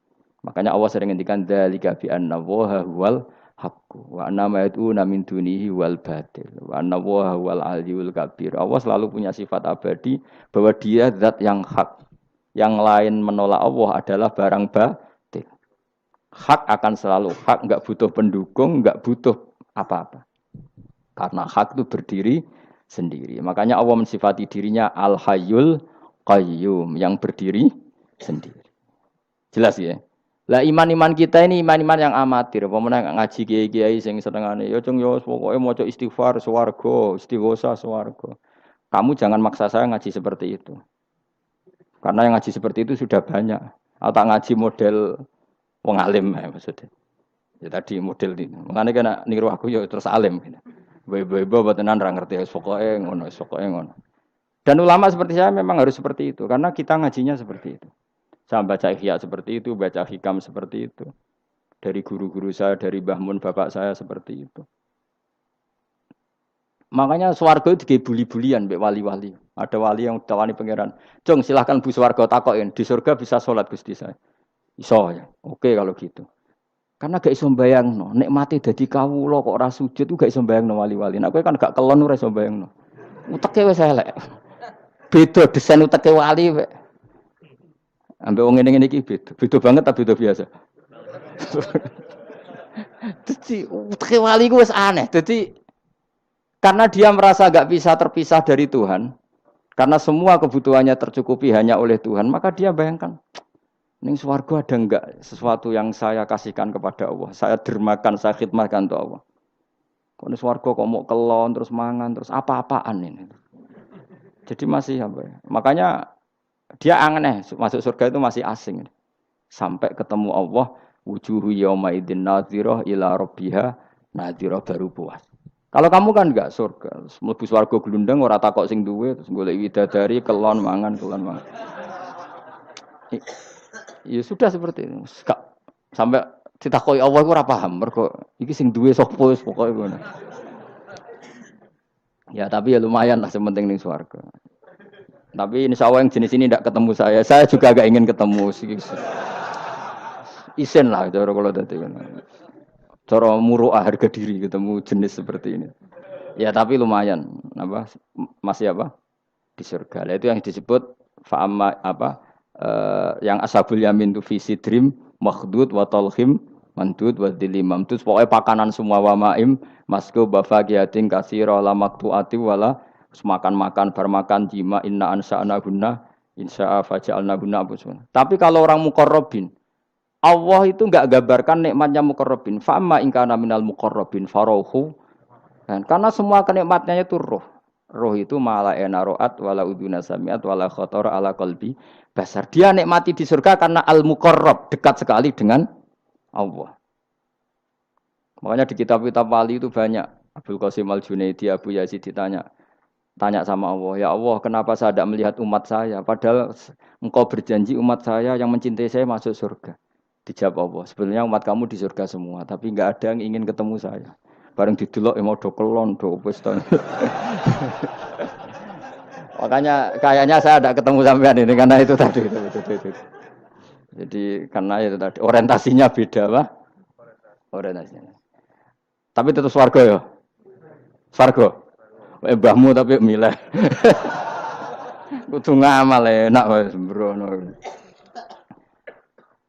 Makanya Allah sering ngendikan dzalika bi anna Allaha huwal haqqu wa anna ma yad'una min dunihi wal batil wa anna Allaha huwal aliyyul kabir. Allah selalu punya sifat abadi bahwa Dia zat yang hak. Yang lain menolak Allah adalah barang batil. Hak akan selalu hak, enggak butuh pendukung, enggak butuh apa-apa. Karena hak itu berdiri sendiri. Makanya Allah mensifati dirinya Al-Hayyul Qayyum, yang berdiri sendiri. Jelas ya? Lah iman-iman kita ini iman-iman yang amatir. Pemenang ngaji kiai-kiai sing senengane ya cung yo pokoke maca istighfar swarga, istighosa swarga. Kamu jangan maksa saya ngaji seperti itu. Karena yang ngaji seperti itu sudah banyak. Atau ngaji model wong alim maksudnya. Ya tadi model ini. Makanya kena niru aku ya terus alim. Ibu-ibu tenan ra ngerti pokoke ngono, pokoke ngono. Dan ulama seperti saya memang harus seperti itu karena kita ngajinya seperti itu. Saya baca ihya seperti itu, baca hikam seperti itu. Dari guru-guru saya, dari Mbah Mun bapak saya seperti itu. Makanya swarga itu dibuli-bulian mbek wali-wali. Ada wali yang tawani pangeran. Jong silahkan bu swarga takokin. Di surga bisa sholat Gusti saya. Iso ya. Oke kalau gitu. Karena gak iso mbayangno, nek mati dadi kawula kok ora sujud ku gak iso mbayangno wali-wali. Nek kowe kan gak kelon ora iso mbayangno. Uteke wis elek. Beda desain uteke wali wek. Ambek wong ngene-ngene iki beda. Beda banget ta beda biasa. Dadi uteke wali ku wis aneh. Dadi karena dia merasa gak bisa terpisah dari Tuhan, karena semua kebutuhannya tercukupi hanya oleh Tuhan, maka dia bayangkan, ning swarga ada enggak sesuatu yang saya kasihkan kepada Allah, saya dermakan, saya khidmatkan untuk Allah. Kok ning swarga kok mau kelon, terus mangan, terus apa-apaan ini. Jadi masih apa ya? Makanya dia aneh, masuk surga itu masih asing. Sampai ketemu Allah, wujuhu yauma idzin nadhirah ila rabbiha nadhirah baru puas. Kalau kamu kan enggak surga, mlebu swarga glundeng ora takok sing duwe terus golek widadari kelon mangan. Ya sudah seperti itu. Sampai ditakoki Allah iku ora paham mergo iki sing duwe sapa wis pokoke ngono. Ya tapi ya lumayan lah sementing ning swarga. Tapi insya Allah yang jenis ini tidak ketemu saya. Saya juga agak ingin ketemu. Isen lah cara kalau tadi. Cara muruah harga diri ketemu jenis seperti ini. Ya tapi lumayan. Apa masih apa di surga. Itu yang disebut fa'amma apa yang ashabul yamin itu visi dream makhdud wa talhim mandud wa dilimam. Itu pokoknya pakanan semua wa ma'im masku bafaqiyatin katsira la maqtu'ati wala makan-makan, bermakan jima inna ansa'na guna insya'a faja'alna guna abusuna. Tapi kalau orang muqarrabin, Allah itu enggak gambarkan nikmatnya muqarrabin. Fa'amma in kana minal muqarrabin farohu. Karena semua kenikmatnya itu roh. Roh itu mala ena ro'at wala uduna samiat wala khotor ala qalbi basar. Dia nikmati di surga karena al-muqarrab, dekat sekali dengan Allah. Makanya di kitab-kitab wali itu banyak. Abdul Qasim Al-Junaidi, Abu Yazid tanya sama Allah, ya Allah kenapa saya tidak melihat umat saya? Padahal engkau berjanji umat saya yang mencintai saya masuk surga. Dijawab Allah, sebenarnya umat kamu di surga semua, tapi enggak ada yang ingin ketemu saya. Bareng didelok mau do kelon, do wis to. Makanya kayaknya saya tidak ketemu sampean ini karena itu tadi. Jadi karena itu tadi orientasinya beda, Pak. Orientasinya. Tapi tetap swarga ya. Swarga. Mbahmu tapi milih. Kudu ngamal enak wis sembrono.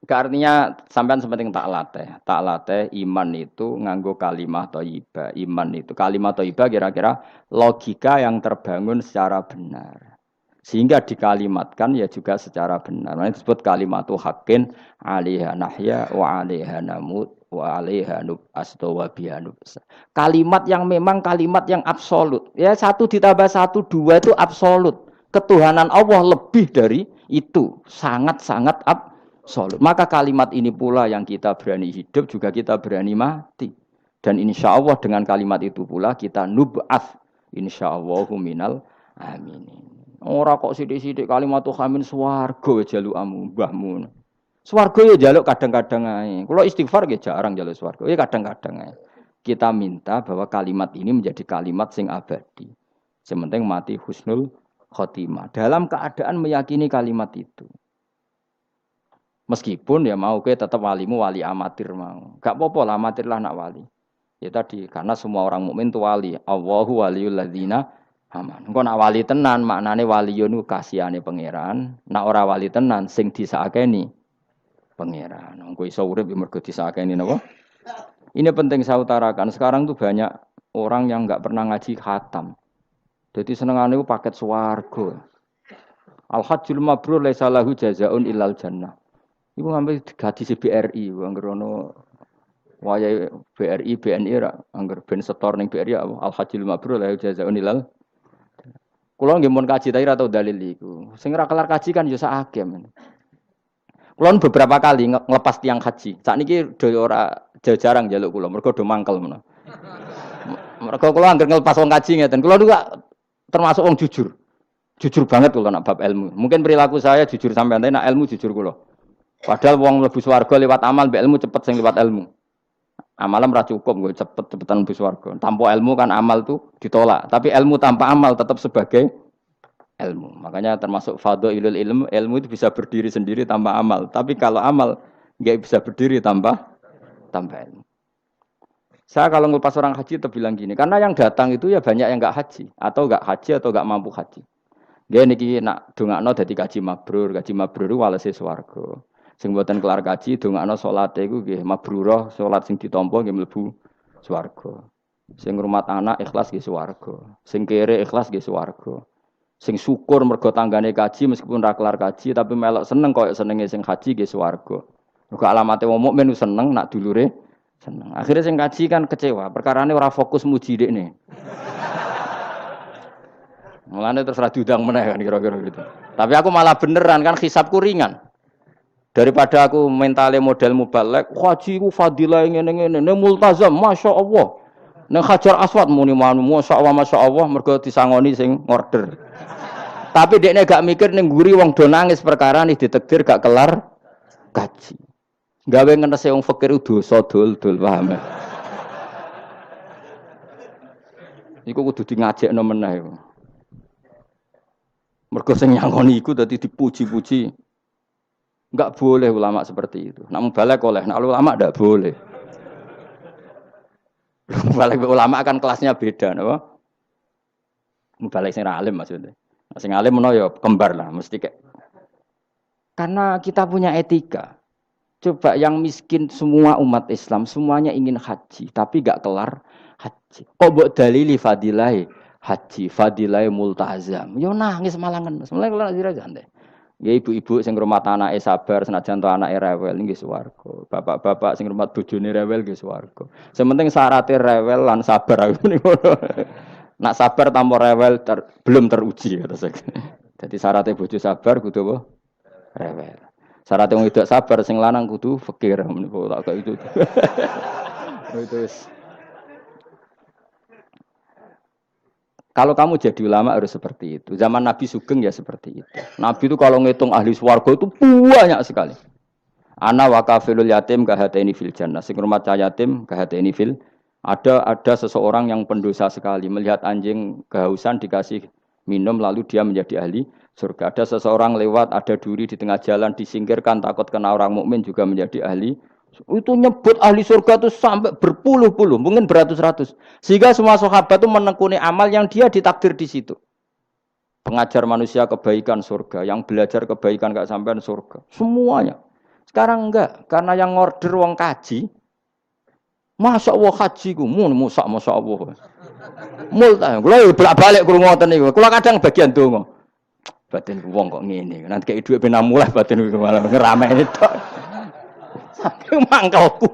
Artinya sampean sepenting tak latih iman itu nganggo kalimat thayyibah. Iman itu kalimat thayyibah kira-kira logika yang terbangun secara benar. Sehingga dikalimatkan ya juga secara benar. Nah, disebut kalimatu haqqin 'alaiha nahya wa 'alaiha namut wa 'alaiha nub'astu wa biha nub'asa. Kalimat yang memang kalimat yang absolut. Ya 1 ditambah 1 2 itu absolut. Ketuhanan Allah lebih dari itu, sangat-sangat absolut. Maka kalimat ini pula yang kita berani hidup juga kita berani mati. Dan insya Allah dengan kalimat itu pula kita nub'ats insyaallahu minal aminin. Ora kok sithik-sithik kalimat hamin swarga jalukamu mbahmu. Swarga ya jaluk kadang-kadang ae. Kula istighfar nggih jarang jaluk swarga. Ya kadang-kadang ae. Kita minta bahwa kalimat ini menjadi kalimat sing abadi. Sementing mati husnul khotimah. Dalam keadaan meyakini kalimat itu. Meskipun ya mau ke tetap walimu wali amatir mau. Gak apa-apa lah amatir lah nak wali. Ya tadi karena semua orang mukmin itu wali. Allahu waliyul ladzina aman. Engko nak wali tenan maknane waliyun ku kasihane pangeran. Nak ora wali tenan sing disakeni pangeran. Engko iso urip mergo disakeni napa? Ini penting saya utarakan. Sekarang tuh banyak orang yang enggak pernah ngaji khatam. Jadi senengane ku paket swarga. Al-hajjul mabrur laisa lahu jazaa'un illal jannah. Iku ngambil gaji BRI, angger ono wayahe BRI, BNI ra, angger ben setor ning BRI al-hajjul mabrur lahu jazaa'un illal. Kulo nggih mun kaji ta ora tau dalil iku. Sing ora kelar kaji kan ya sak agem. Kulo beberapa kali ngelepas tiang haji. Sakniki do ora jarang njaluk kulo, mergo do mangkel menawa. Mergo kulo angger ngelepas wong kaji ngeten. Kulo juga termasuk wong jujur. Jujur banget kulo nak bab ilmu. Mungkin perilaku saya jujur sampean, tapi nak ilmu jujur kulo. Padahal wong mlebu swarga lewat amal, mbek ilmu cepet sing lewat ilmu. Amalan ora cukup nggo cepet-cepetan mlebu swarga. Tanpa ilmu kan amal tuh ditolak, tapi ilmu tanpa amal tetap sebagai ilmu. Makanya termasuk fadhailul ilmu itu bisa berdiri sendiri tanpa amal. Tapi kalau amal enggak bisa berdiri tanpa ilmu. Saya kalau ngelepas orang haji itu bilang gini, karena yang datang itu ya banyak yang enggak haji atau enggak mampu haji. Nggih niki nak dongakno dadi kaji mabrur iku walese swarga. Sing mboten kelar kaji dongakno salate iku nggih mabrurah, salat sing ditampa nggih mlebu swarga. Sing ngrumat anak ikhlas nggih swarga. Sing kere ikhlas nggih swarga. Sing syukur mergo tanggane kaji meskipun ra kelar kaji tapi melok seneng koyo senenge sing haji nggih swarga. Mergo alamate wong mukmin seneng nak dulure seneng. Akhire sing kaji kan kecewa, perkarane ora fokus muji dekne. Mulane terus ra diundang meneh kan kira-kira gitu. Tapi aku malah beneran kan hisabku ringan. Daripada aku mentale model mubalek, haji ku fadilah ngene-ngene, multazam, masyaallah. Nang Hajar Aswad muni masyaallah mergo disangoni sing ngorder. Tapi dekne gak mikir ning nguri wong do nangis perkara nih ditakdir gak kelar kaji. Gawe ngenese wong fakir dosa dol-dol paham. Iku kudu di ngajekno meneh. Mergo sing nyangoni iku dadi dipuji-puji. Enggak boleh ulama seperti itu. Nak balik oleh, nak ulama enggak boleh. Balik ulama kan kelasnya beda, napa? Balik sing alim maksudnya. Sing alim menawa ya kembar lah, mesti kayak. Karena kita punya etika. Coba yang miskin semua umat Islam semuanya ingin haji, tapi enggak kelar haji. Kok mbok dalili fadilah haji, fadilah multazam. Yo nangis malangan. Mulai kula sira santai. Nggih ibu-ibu sing ngrumat anake sabar senajan to anake rewel nggih swarga. Bapak-bapak sing ngrumat bojone rewel nggih swarga. Sing penting syaraté rewel lan sabar niku. Nak sabar tanpa rewel belum teruji kata saya. Jadi syaratnya bojo sabar kudu apa? Rewel. Syaratnya wong wedok sabar sing lanang kudu fakir meniku tak kok itu. Itu Kalau kamu jadi ulama harus seperti itu. Zaman Nabi Sugeng ya seperti itu. Nabi itu kalau ngitung ahli swarga itu banyak sekali. Ana wa kafilul yatim kahataini fil jannah. Sing rumah yatim kahataini fil. Ada seseorang yang pendosa sekali melihat anjing kehausan dikasih minum lalu dia menjadi ahli surga. Ada seseorang lewat ada duri di tengah jalan disingkirkan takut kena orang mukmin juga menjadi ahli. Itu nyebut ahli surga itu sampai berpuluh-puluh, mungkin beratus-ratus. Sehingga semua sahabat itu menekuni amal yang dia ditakdir di situ. Pengajar manusia kebaikan surga, yang belajar kebaikan gak sampean surga. Semuanya. Sekarang enggak, karena yang ngorder wong kaji. Masya Allah haji ku, masya Allah. Multa, kalau bolak-balik kurang ngoten niku. Kalau kadang bagian donga. Batin wong kok ngene. Nanti kayak duit pena mulai batin ku malah ngerameni tok. Saking mangkelku.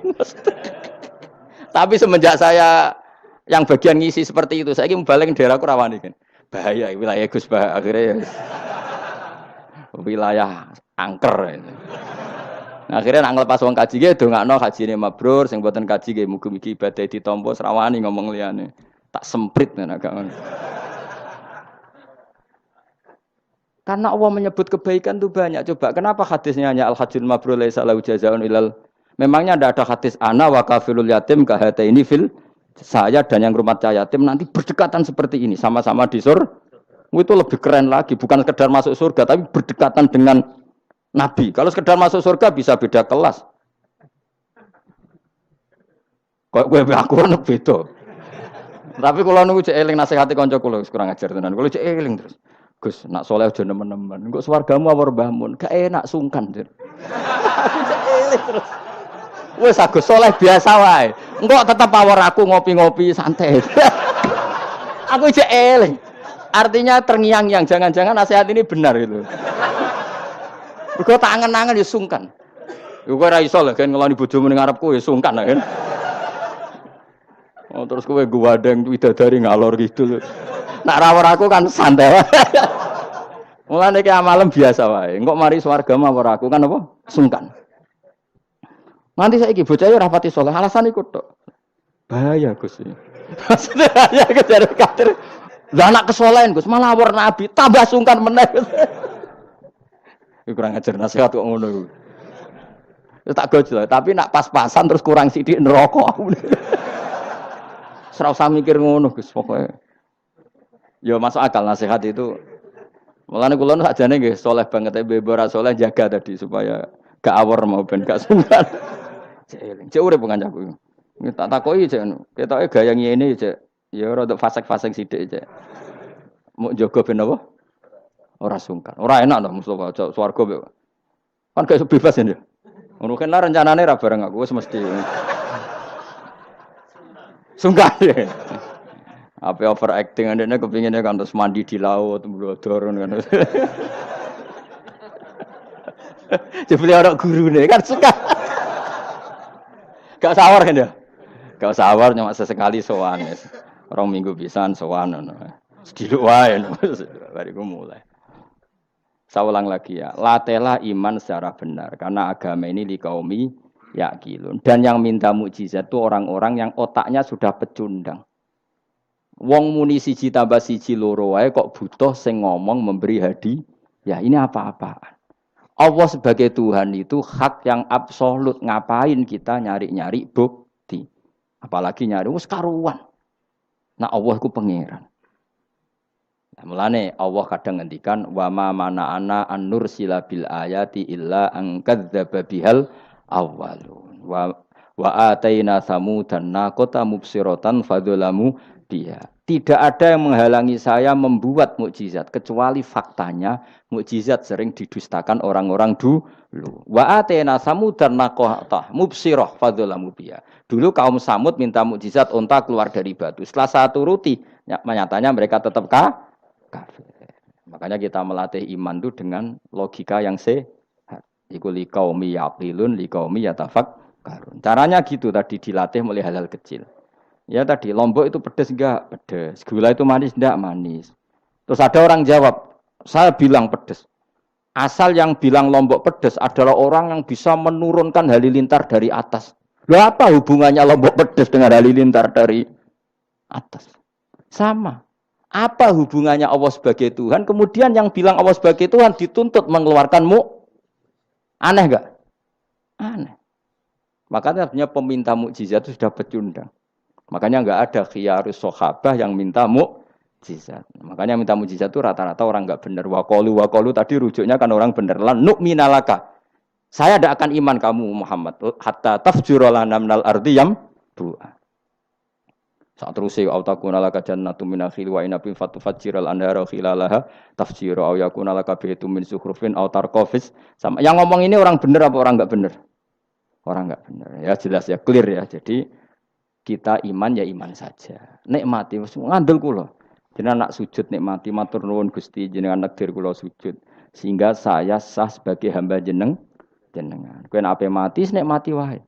Tapi semenjak saya yang bagian ngisi seperti itu, saya ingin balik ke daerahku rawani kan. Bahaya wilayah Gus Bah akhirnya wilayah angker. Akhirnya nak ngelepas wong kaji ge dongakno hajine mabrur, sing mboten kaji ge mugi-mugi ibadah ditampa serawani ngomong liyane. Tak semprit nek agak ngono. Karena Allah menyebut kebaikan itu banyak. Coba kenapa hadisnya hanya al-hajjul mabrur laisa lahu jazaa'un ilal. Memangnya tidak ada hadis ana wa kafilul yatim kahataini fil. Saya dan yang rumah yatim nanti berdekatan seperti ini, sama-sama di surga. Itu lebih keren lagi, bukan sekedar masuk surga tapi berdekatan dengan Nabi. Kalau sekedar masuk surga bisa beda kelas. Kok gue aku ana beda. Tapi kalau nunggu cek eling nasihati kanca kula kurang ajar tenan. Kalau cek eling terus. Gus, nak soleh aja nemen-nemen. Engko swargamu apa mbahmu? Gak enak sungkan. Aku cek eling terus. Wes Agus soleh biasa wae. Engko tetep awor aku ngopi-ngopi santai. Aku cek eling. Artinya terngiang-ngiang, jangan-jangan nasihat ini benar gitu. Mergo tak angen-angen ya sungkan. Yo kowe ora iso lho kan ngeloni bojomu ning ngarepku ya sungkan kan. Oh terus kowe gwadeng widadari ngalor gitu. Nak rawor aku kan santai. Mulane iki amalem biasa wae. Engko mari swarga mawar aku kan apa? Sungkan. Nanti saiki bocah yo rapati saleh, alasan iku tok. Bahaya Gus. Maksudnya ya kejar kadir. Lah anak kesolehan Gus, malah awor Nabi, tambah sungkan meneh. Iku kurang ajar nasihat kok ngono iku. Ya tak gojol, tapi nak pas-pasan terus kurang sithik neraka aku. Ora usah mikir ngono Gus, pokoke. Ya masuk akal nasihat itu. Mulane kula sakjane nggih saleh banget bebo ora saleh jaga tadi supaya gak awor mau ben gak sungkan. Cek urip kancaku. Tak takoki cek ngono. Ketoke gaya ngene cek. Ya rada fasek-fasek sithik cek. Mau jaga ben apa? Ora sungkan. Ora enak to Mustofa swarga kan gak bebas ya. Ngono kan rencanane ra bareng aku wis mesti. Sungkan ya. Apa overacting ndekne kepingine kan terus mandi di laut mblodor kan. Jebule ora gurune kan suka. Gak sawar kan ya? Gak sawar cuma sesekali sowan. 2 minggu pisan sowan ngono. Sediluk wae bariku mulai. Saya ulang lagi ya, latela iman secara benar karena agama ini li kaumi yaqilun. Dan yang minta mukjizat itu orang-orang yang otaknya sudah pecundang. Wong muni siji tambah siji loro wae kok butuh sing ngomong memberi hadiah. Ya ini apa-apaan. Allah sebagai Tuhan itu hak yang absolut. Ngapain kita nyari-nyari bukti? Apalagi nyari wis karuan. Nah Allah ku pangeran. Nah, mulane Allah kadang ngendikan wa ma mana'ana an nursila bil ayati illa an kadzdzaba bihal awwalun. Wa ataina samudan naqata mubsiratan fadzalamu biha. Tidak ada yang menghalangi saya membuat mukjizat kecuali faktanya mukjizat sering didustakan orang-orang dulu. Wa atena samudan naqata mubsirah fadzalamu biha. Dulu kaum Samud minta mukjizat unta keluar dari batu. Setelah satu ruti, nyatanya mereka tetap kafir. Makanya kita melatih iman itu dengan logika yang sehat. Iku liqaumi yaqilun liqaumi yatafakkarun. Caranya gitu tadi dilatih mulai hal-hal kecil. Ya tadi Lombok itu pedes enggak? Pedes. Gula itu manis enggak? Manis. Terus ada orang jawab, saya bilang pedes. Asal yang bilang Lombok pedes adalah orang yang bisa menurunkan halilintar dari atas. Loh apa hubungannya Lombok pedes dengan halilintar dari atas? Sama. Apa hubungannya Allah sebagai Tuhan? Kemudian yang bilang Allah sebagai Tuhan dituntut mengeluarkanmu. Aneh enggak? Aneh. Makanya artinya peminta mukjizat itu sudah pecundang. Makanya enggak ada khiyarus sahabah yang minta mukjizat. Makanya minta mukjizat itu rata-rata orang enggak benar. Waqalu tadi rujuknya kan orang benar. Lan nu'minalaka. Saya tidak akan iman kamu Muhammad hatta tafjura lana minal ardi yambu'a. Saat terusé autakuna laka jannatu min akhil wa inabin fatufajjiral anhara khilalaha tafjira aw yakuna laka baitum min sukhrufin aw tarqafis. Sama yang ngomong ini orang benar apa orang enggak benar? Orang enggak benar. Ya jelas ya clear ya. Jadi kita iman ya iman saja. Nikmati wis ngandel kula. Jenengan nak sujud nikmati matur nuwun Gusti jenengan nekdir kula sujud sehingga saya sah sebagai hamba jenengan. Kowe nek ape mati nikmati wae.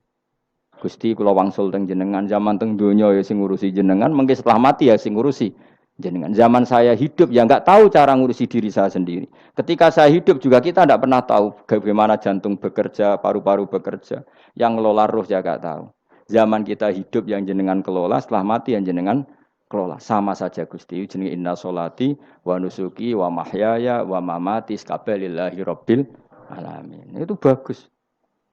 Gusti kula wangsul teng jenengan zaman teng donya ya sing ngurusi jenengan, mengke setelah mati ya sing ngurusi jenengan. Zaman saya hidup ya enggak tahu cara ngurusi diri saya sendiri. Ketika saya hidup juga kita enggak pernah tahu bagaimana jantung bekerja, paru-paru bekerja. Yang ngelola roh ya enggak tahu. Zaman kita hidup yang jenengan kelola, setelah mati yang jenengan kelola. Sama saja Gusti, jenenge inna sholati wa nusuki wa mahyaya wa mamati lillahi rabbil alamin. Itu bagus.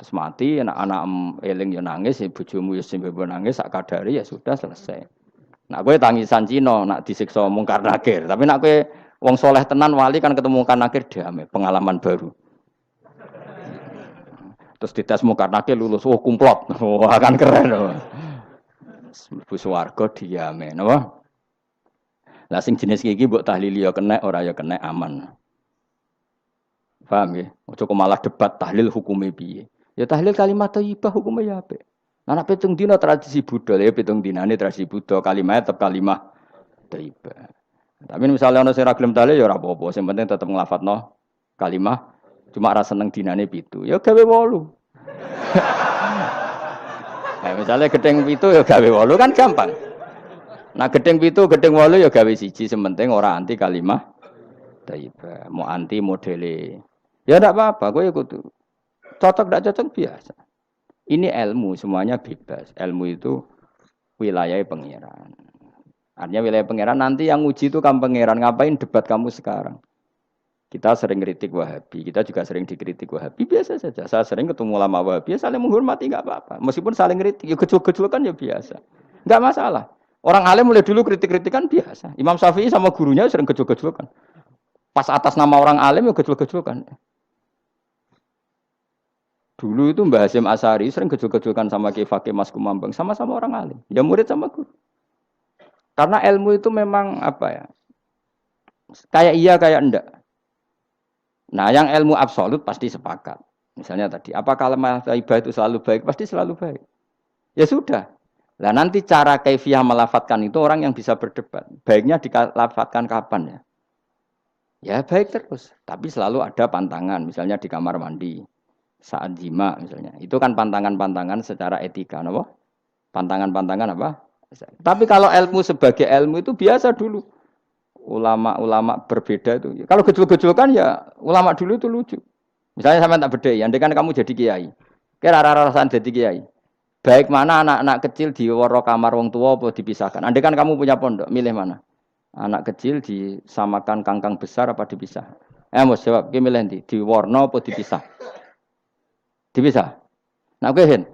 Terus mati anak-anak eling ya nangis, bojomu ya sing nangis sak kadare ya sudah selesai. Nak kowe tangisan Cina, nak disiksa mungkar nakir. Tapi nak kowe wong soleh tenan wali kan ketemu mungkar nakir damai, pengalaman baru. Terus dites mungkar nakir lulus, oh kumplot. Wah kan keren loh. Bu swarga diame, napa? Lah sing jenis iki mbok tahlili ya kena, ora ya kena aman. Paham ya? Ojo kok malah debat tahlil hukume piye. Ya tahlil kalimat thayyibah hukume ya apik. Anak pitung dina tradisi Buddha, ya pitung dinane tradisi Buddha, kalimat tetap kalimah thayyibah. Tapi misalnya ana sing ra gelem tahlil ya ora apa-apa, sing penting tetep nglafadzno kalimah. Cuma ra seneng dinane 7. Ya gawe 8. Nah, misalnya gedeng 7 ya gawe 8 kan gampang. Nah gedeng 7, gedeng 8 ya gawe 1, sementing ora anti kalimah thayyibah, mau anti modele. Ya ndak apa-apa, kowe ya kudu cocok ndak cocok biasa. Ini ilmu semuanya bebas. Ilmu itu wilayah pangeran. Artinya wilayah pangeran nanti yang uji itu kamu pangeran. Ngapain debat kamu sekarang? Kita sering kritik Wahabi, kita juga sering dikritik Wahabi, biasa saja. Saya sering ketemu ulama Wahabi, saling menghormati enggak apa-apa. Meskipun saling kritik, ya gejol-gejolkan ya biasa. Enggak masalah. Orang alim mulai dulu kritik-kritikan biasa. Imam Syafi'i sama gurunya sering gejol-gejolkan. Pas atas nama orang alim ya gejol-gejolkan. Dulu itu Mbah Hasyim Asy'ari sering gejol-gejolkan sama Ki Fakih Mas Kumambang, sama-sama orang alim. Ya murid sama guru. Karena ilmu itu memang apa ya? Kayak iya kayak enggak. Nah, yang ilmu absolut pasti sepakat. Misalnya tadi, apa kalimat thayyibah itu selalu baik? Pasti selalu baik. Ya sudah. Nah, nanti cara kaifiyah melafatkan itu orang yang bisa berdebat. Baiknya dilafatkan kapan ya? Ya baik terus. Tapi selalu ada pantangan. Misalnya di kamar mandi. Saat jima misalnya. Itu kan pantangan-pantangan secara etika. Apa? Pantangan-pantangan apa? Tapi kalau ilmu sebagai ilmu itu biasa dulu. Ulama-ulama berbeda itu. Kalau gejol-gejol kan ya ulama dulu itu lucu. Misalnya sama tak beda, andai kan kamu jadi kiai. Kira rasa dadi kiai. Baik mana anak-anak kecil di waro kamar wong tua apa dipisahkan. Andai kan kamu punya pondok, milih mana? Anak kecil disamakan kangkang besar apa dipisah? Mus jawab, ki milih ndi? Di warna apa dipisah? Dipisah. Nah, kowe hen.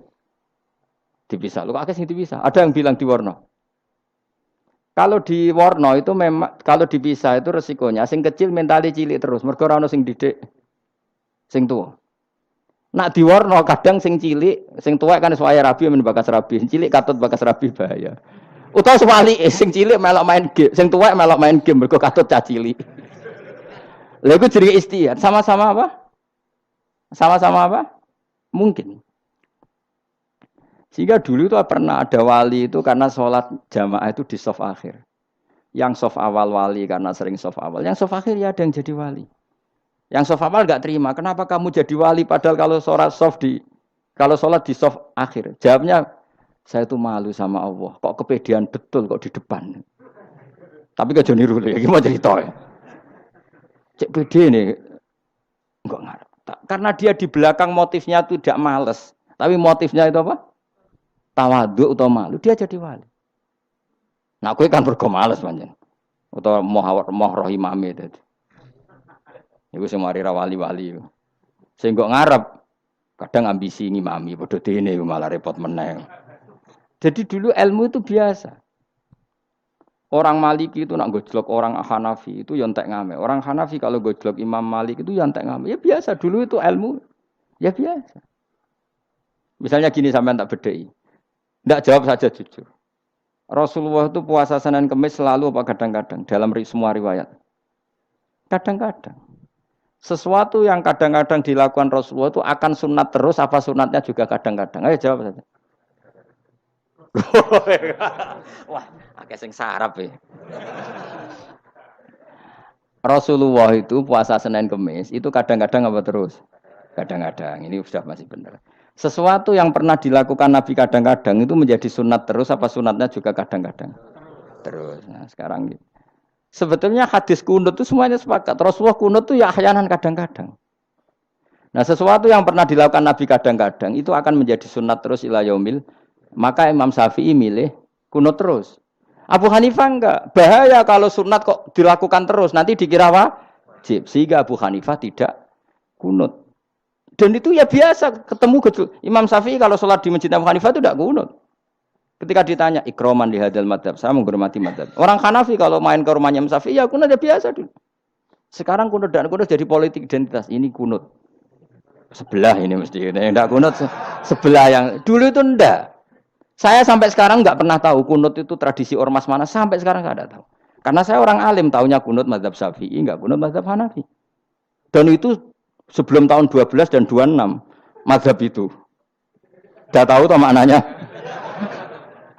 Dipisah. Lu akeh sing dipisah. Ada yang bilang di warna. Kalau di warna itu memang kalau dipisah itu resikonya sing kecil mentali cilik terus, mergo ora ono sing didik sing tua. Nak diwarno kadang sing cilik, sing tuwek kan suwaya rabi men bakas rabi, sing cilik katut bakas rabi bahaya. Utawa sewali sing cilik melok main game, sing tuwek melok main game mergo katut cah cilik. Lha iku jenenge istihad, sama-sama apa? Sama-sama apa? Mungkin. Sehingga dulu itu pernah ada wali itu karena sholat jamaah itu di shaf akhir. Yang shaf awal wali karena sering shaf awal, yang shaf akhir ya ada yang jadi wali. Yang shaf awal enggak terima. Kenapa kamu jadi wali padahal kalau sholat di shaf akhir? Jawabnya, saya itu malu sama Allah. Kok kepedean betul kok di depan. Tapi gak jadi niru ya, gimana cerita ya? Cek pede nih, enggak ngarep. Karena dia di belakang motifnya itu tidak males. Tapi motifnya itu apa? Tawadhu atau malu. Dia jadi wali. Nah, aku kan bergo males panjen. Atau moh roh imame tadi. Iku sing mari ra wali-wali. Sing kok ngarep kadang ambisi ngimami padha dene malah repot meneh. Jadi dulu ilmu itu biasa. Orang Maliki itu nak gojlok orang Hanafi itu ya entek ngame. Orang Hanafi kalau gojlok Imam Malik itu ya entek ngame. Ya biasa dulu itu ilmu. Ya biasa. Misalnya gini sampean tak bedhei. Ndak jawab saja jujur. Rasulullah itu puasa Senin Kamis selalu apa kadang-kadang dalam semua riwayat. Kadang-kadang. Sesuatu yang kadang-kadang dilakukan Rasulullah itu akan sunat terus apa sunatnya juga kadang-kadang. Ayo jawab saja. Wah, akeh sing sarap ya. Rasulullah itu puasa Senin Kamis itu kadang-kadang apa terus? Kadang-kadang. Ini sudah masih benar. Sesuatu yang pernah dilakukan Nabi kadang-kadang itu menjadi sunat terus apa sunatnya juga kadang-kadang? Terus. Nah, sekarang gitu. Sebetulnya hadis kunut itu semuanya sepakat. Rasulullah kunut itu ya ahyanan kadang-kadang. Nah, sesuatu yang pernah dilakukan Nabi kadang-kadang itu akan menjadi sunat terus ila yaumil. Maka Imam Syafi'i milih kunut terus. Abu Hanifah enggak. Bahaya kalau sunat kok dilakukan terus. Nanti dikira wajib. Sehingga Abu Hanifah tidak kunut. Dan itu ya biasa ketemu gitu. Imam Syafi'i kalau sholat di masjid Abu Hanifah itu tidak kunut. Ketika ditanya ikroman di hadal madhab, saya menghormati madhab. Orang Hanafi kalau main ke rumahnya Imam Syafi'i ya kunut ya biasa dulu. Sekarang kunut dan kunut jadi politik identitas. Ini kunut. Sebelah ini mesti. Yang tidak kunut sebelah yang dulu itu enggak. Saya sampai sekarang enggak pernah tahu kunut itu tradisi ormas mana. Sampai sekarang enggak ada tahu. Karena saya orang alim, tahunya kunut madhab Syafi'i, enggak kunut madhab Hanafi. Dan itu sebelum tahun 12 dan 26 madhab itu. Sudah tahu toh maknanya?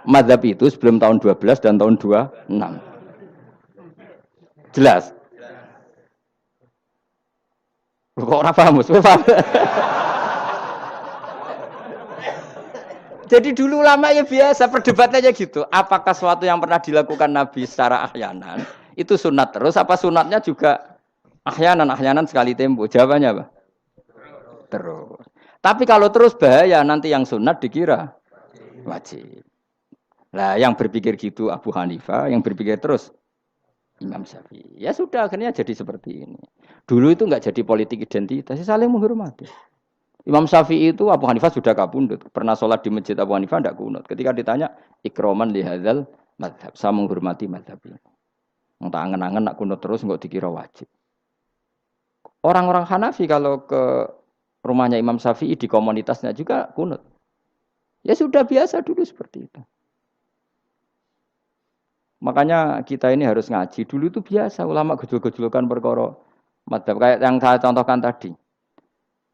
Madhab itu sebelum tahun 12 dan tahun 26. Jelas? Kok orang paham? Paham? Jadi dulu lama ya biasa, perdebatannya gitu. Apakah sesuatu yang pernah dilakukan Nabi secara ahyanan, itu sunat terus, apa sunatnya juga ahyanan sekali tempo? Jawabannya apa? Terus. Tapi kalau terus bahaya, nanti yang sunat dikira wajib. Nah, yang berpikir gitu Abu Hanifah, yang berpikir terus Imam Syafi'i. Ya sudah, akhirnya jadi seperti ini. Dulu itu enggak jadi politik identitas, saling menghormati. Imam Syafi'i itu Abu Hanifah sudah kabundut. Pernah sholat di masjid Abu Hanifah tidak kunut. Ketika ditanya, ikroman lihadzal madhab. Saya menghormati madhab ini. Entah angen-angen nak kunut terus, enggak dikira wajib. Orang-orang Hanafi kalau ke rumahnya Imam Syafi'i di komunitasnya juga kunut. Ya sudah biasa dulu seperti itu. Makanya kita ini harus ngaji. Dulu itu biasa ulama gejol-gejolokan perkara madhab. Kayak yang saya contohkan tadi.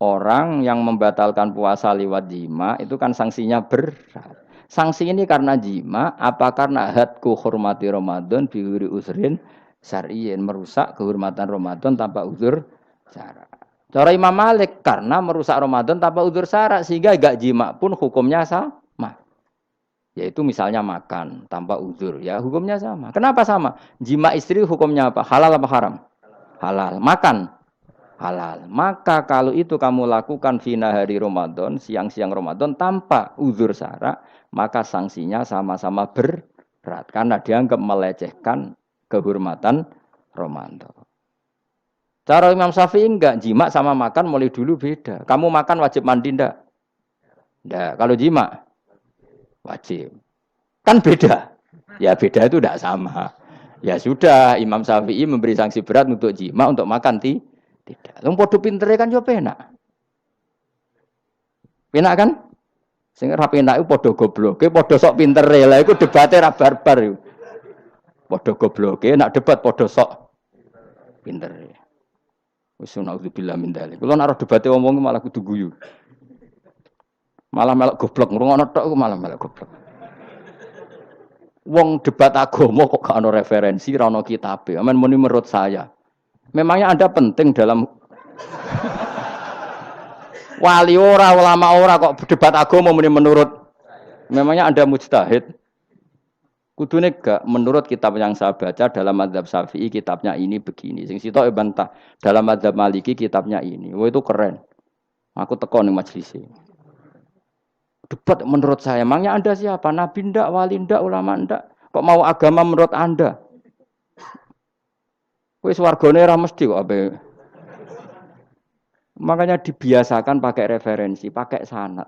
Orang yang membatalkan puasa lewat jima itu kan sanksinya berat. Sanksi ini karena jima, apa karena hadku hormati Ramadan biwiri usrin syar'iyyin, merusak kehormatan Ramadan tanpa uzur syara'. Cara Imam Malik karena merusak Ramadan tanpa uzur syara' sehingga gak jima pun hukumnya sama. Yaitu misalnya makan tanpa uzur, ya hukumnya sama. Kenapa sama? Jima istri hukumnya apa? Halal apa haram? Halal. Makan halal. Maka kalau itu kamu lakukan fina hari Ramadan, siang-siang Ramadan tanpa uzur syara, maka sanksinya sama-sama berat karena dianggap melecehkan kehormatan Ramadan. Cara Imam Syafi'i enggak, jima sama makan mulai dulu beda. Kamu makan wajib mandi enggak? Enggak. Kalau jima wajib. Kan beda. Ya beda itu enggak sama. Ya sudah, Imam Syafi'i memberi sanksi berat untuk jima, untuk makan tidak. Wong padha pintere kan yo penak. Penak kan? Sing ora penak iku padha gobloke, padha sok pintere. Lah iku debate ra barbar iku. Padha gobloke, nak debat padha sok pintere. Wis naudzubillah min dzalik. Kulo nek debate wong malah kudu guyu. Malah melok goblok, ngrungokno tok malah melok goblok. Wong debat agama kok gak ono referensi, ra ono kitabe. Amen muni menurut saya. Memangnya Anda penting dalam wali ora, ulama ora kok debat agama muni menurut. Memangnya Anda mujtahid? Kudune gak menurut kitab yang saya baca dalam mazhab Syafi'i kitabnya ini begini. Sing sitok bantah dalam mazhab Maliki kitabnya ini. Wah itu keren. Aku teko ning majelis. Debat menurut saya, emangnya Anda siapa? Nabi ndak, wali ndak, ulama ndak? Kok mau agama menurut Anda? Wis wargane ora mesti kok ape. Makanya dibiasakan pakai referensi, pakai sanad.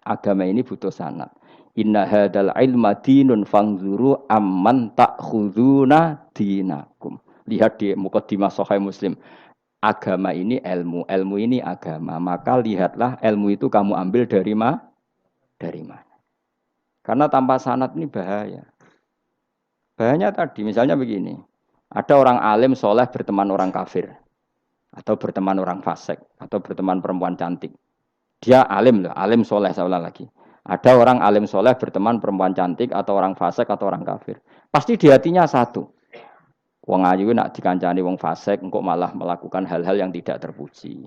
Agama ini butuh sanad. Inna hadzal ilma dinun fangzuru amman ta'khuduna dinakum. Lihat di mukadimah Sahih Muslim. Agama ini ilmu, ilmu ini agama. Maka lihatlah ilmu itu kamu ambil dari mana? Dari mana? Karena tanpa sanad ini bahaya. Bahayanya tadi, misalnya begini. Ada orang alim soleh berteman orang kafir. Atau berteman orang fasik. Atau berteman perempuan cantik. Dia alim loh, alim soleh saya ulang lagi. Ada orang alim soleh berteman perempuan cantik. Atau orang fasik atau orang kafir. Pasti di hatinya satu. Wong ayu nak dikancani wong fasik, engkau malah melakukan hal-hal yang tidak terpuji.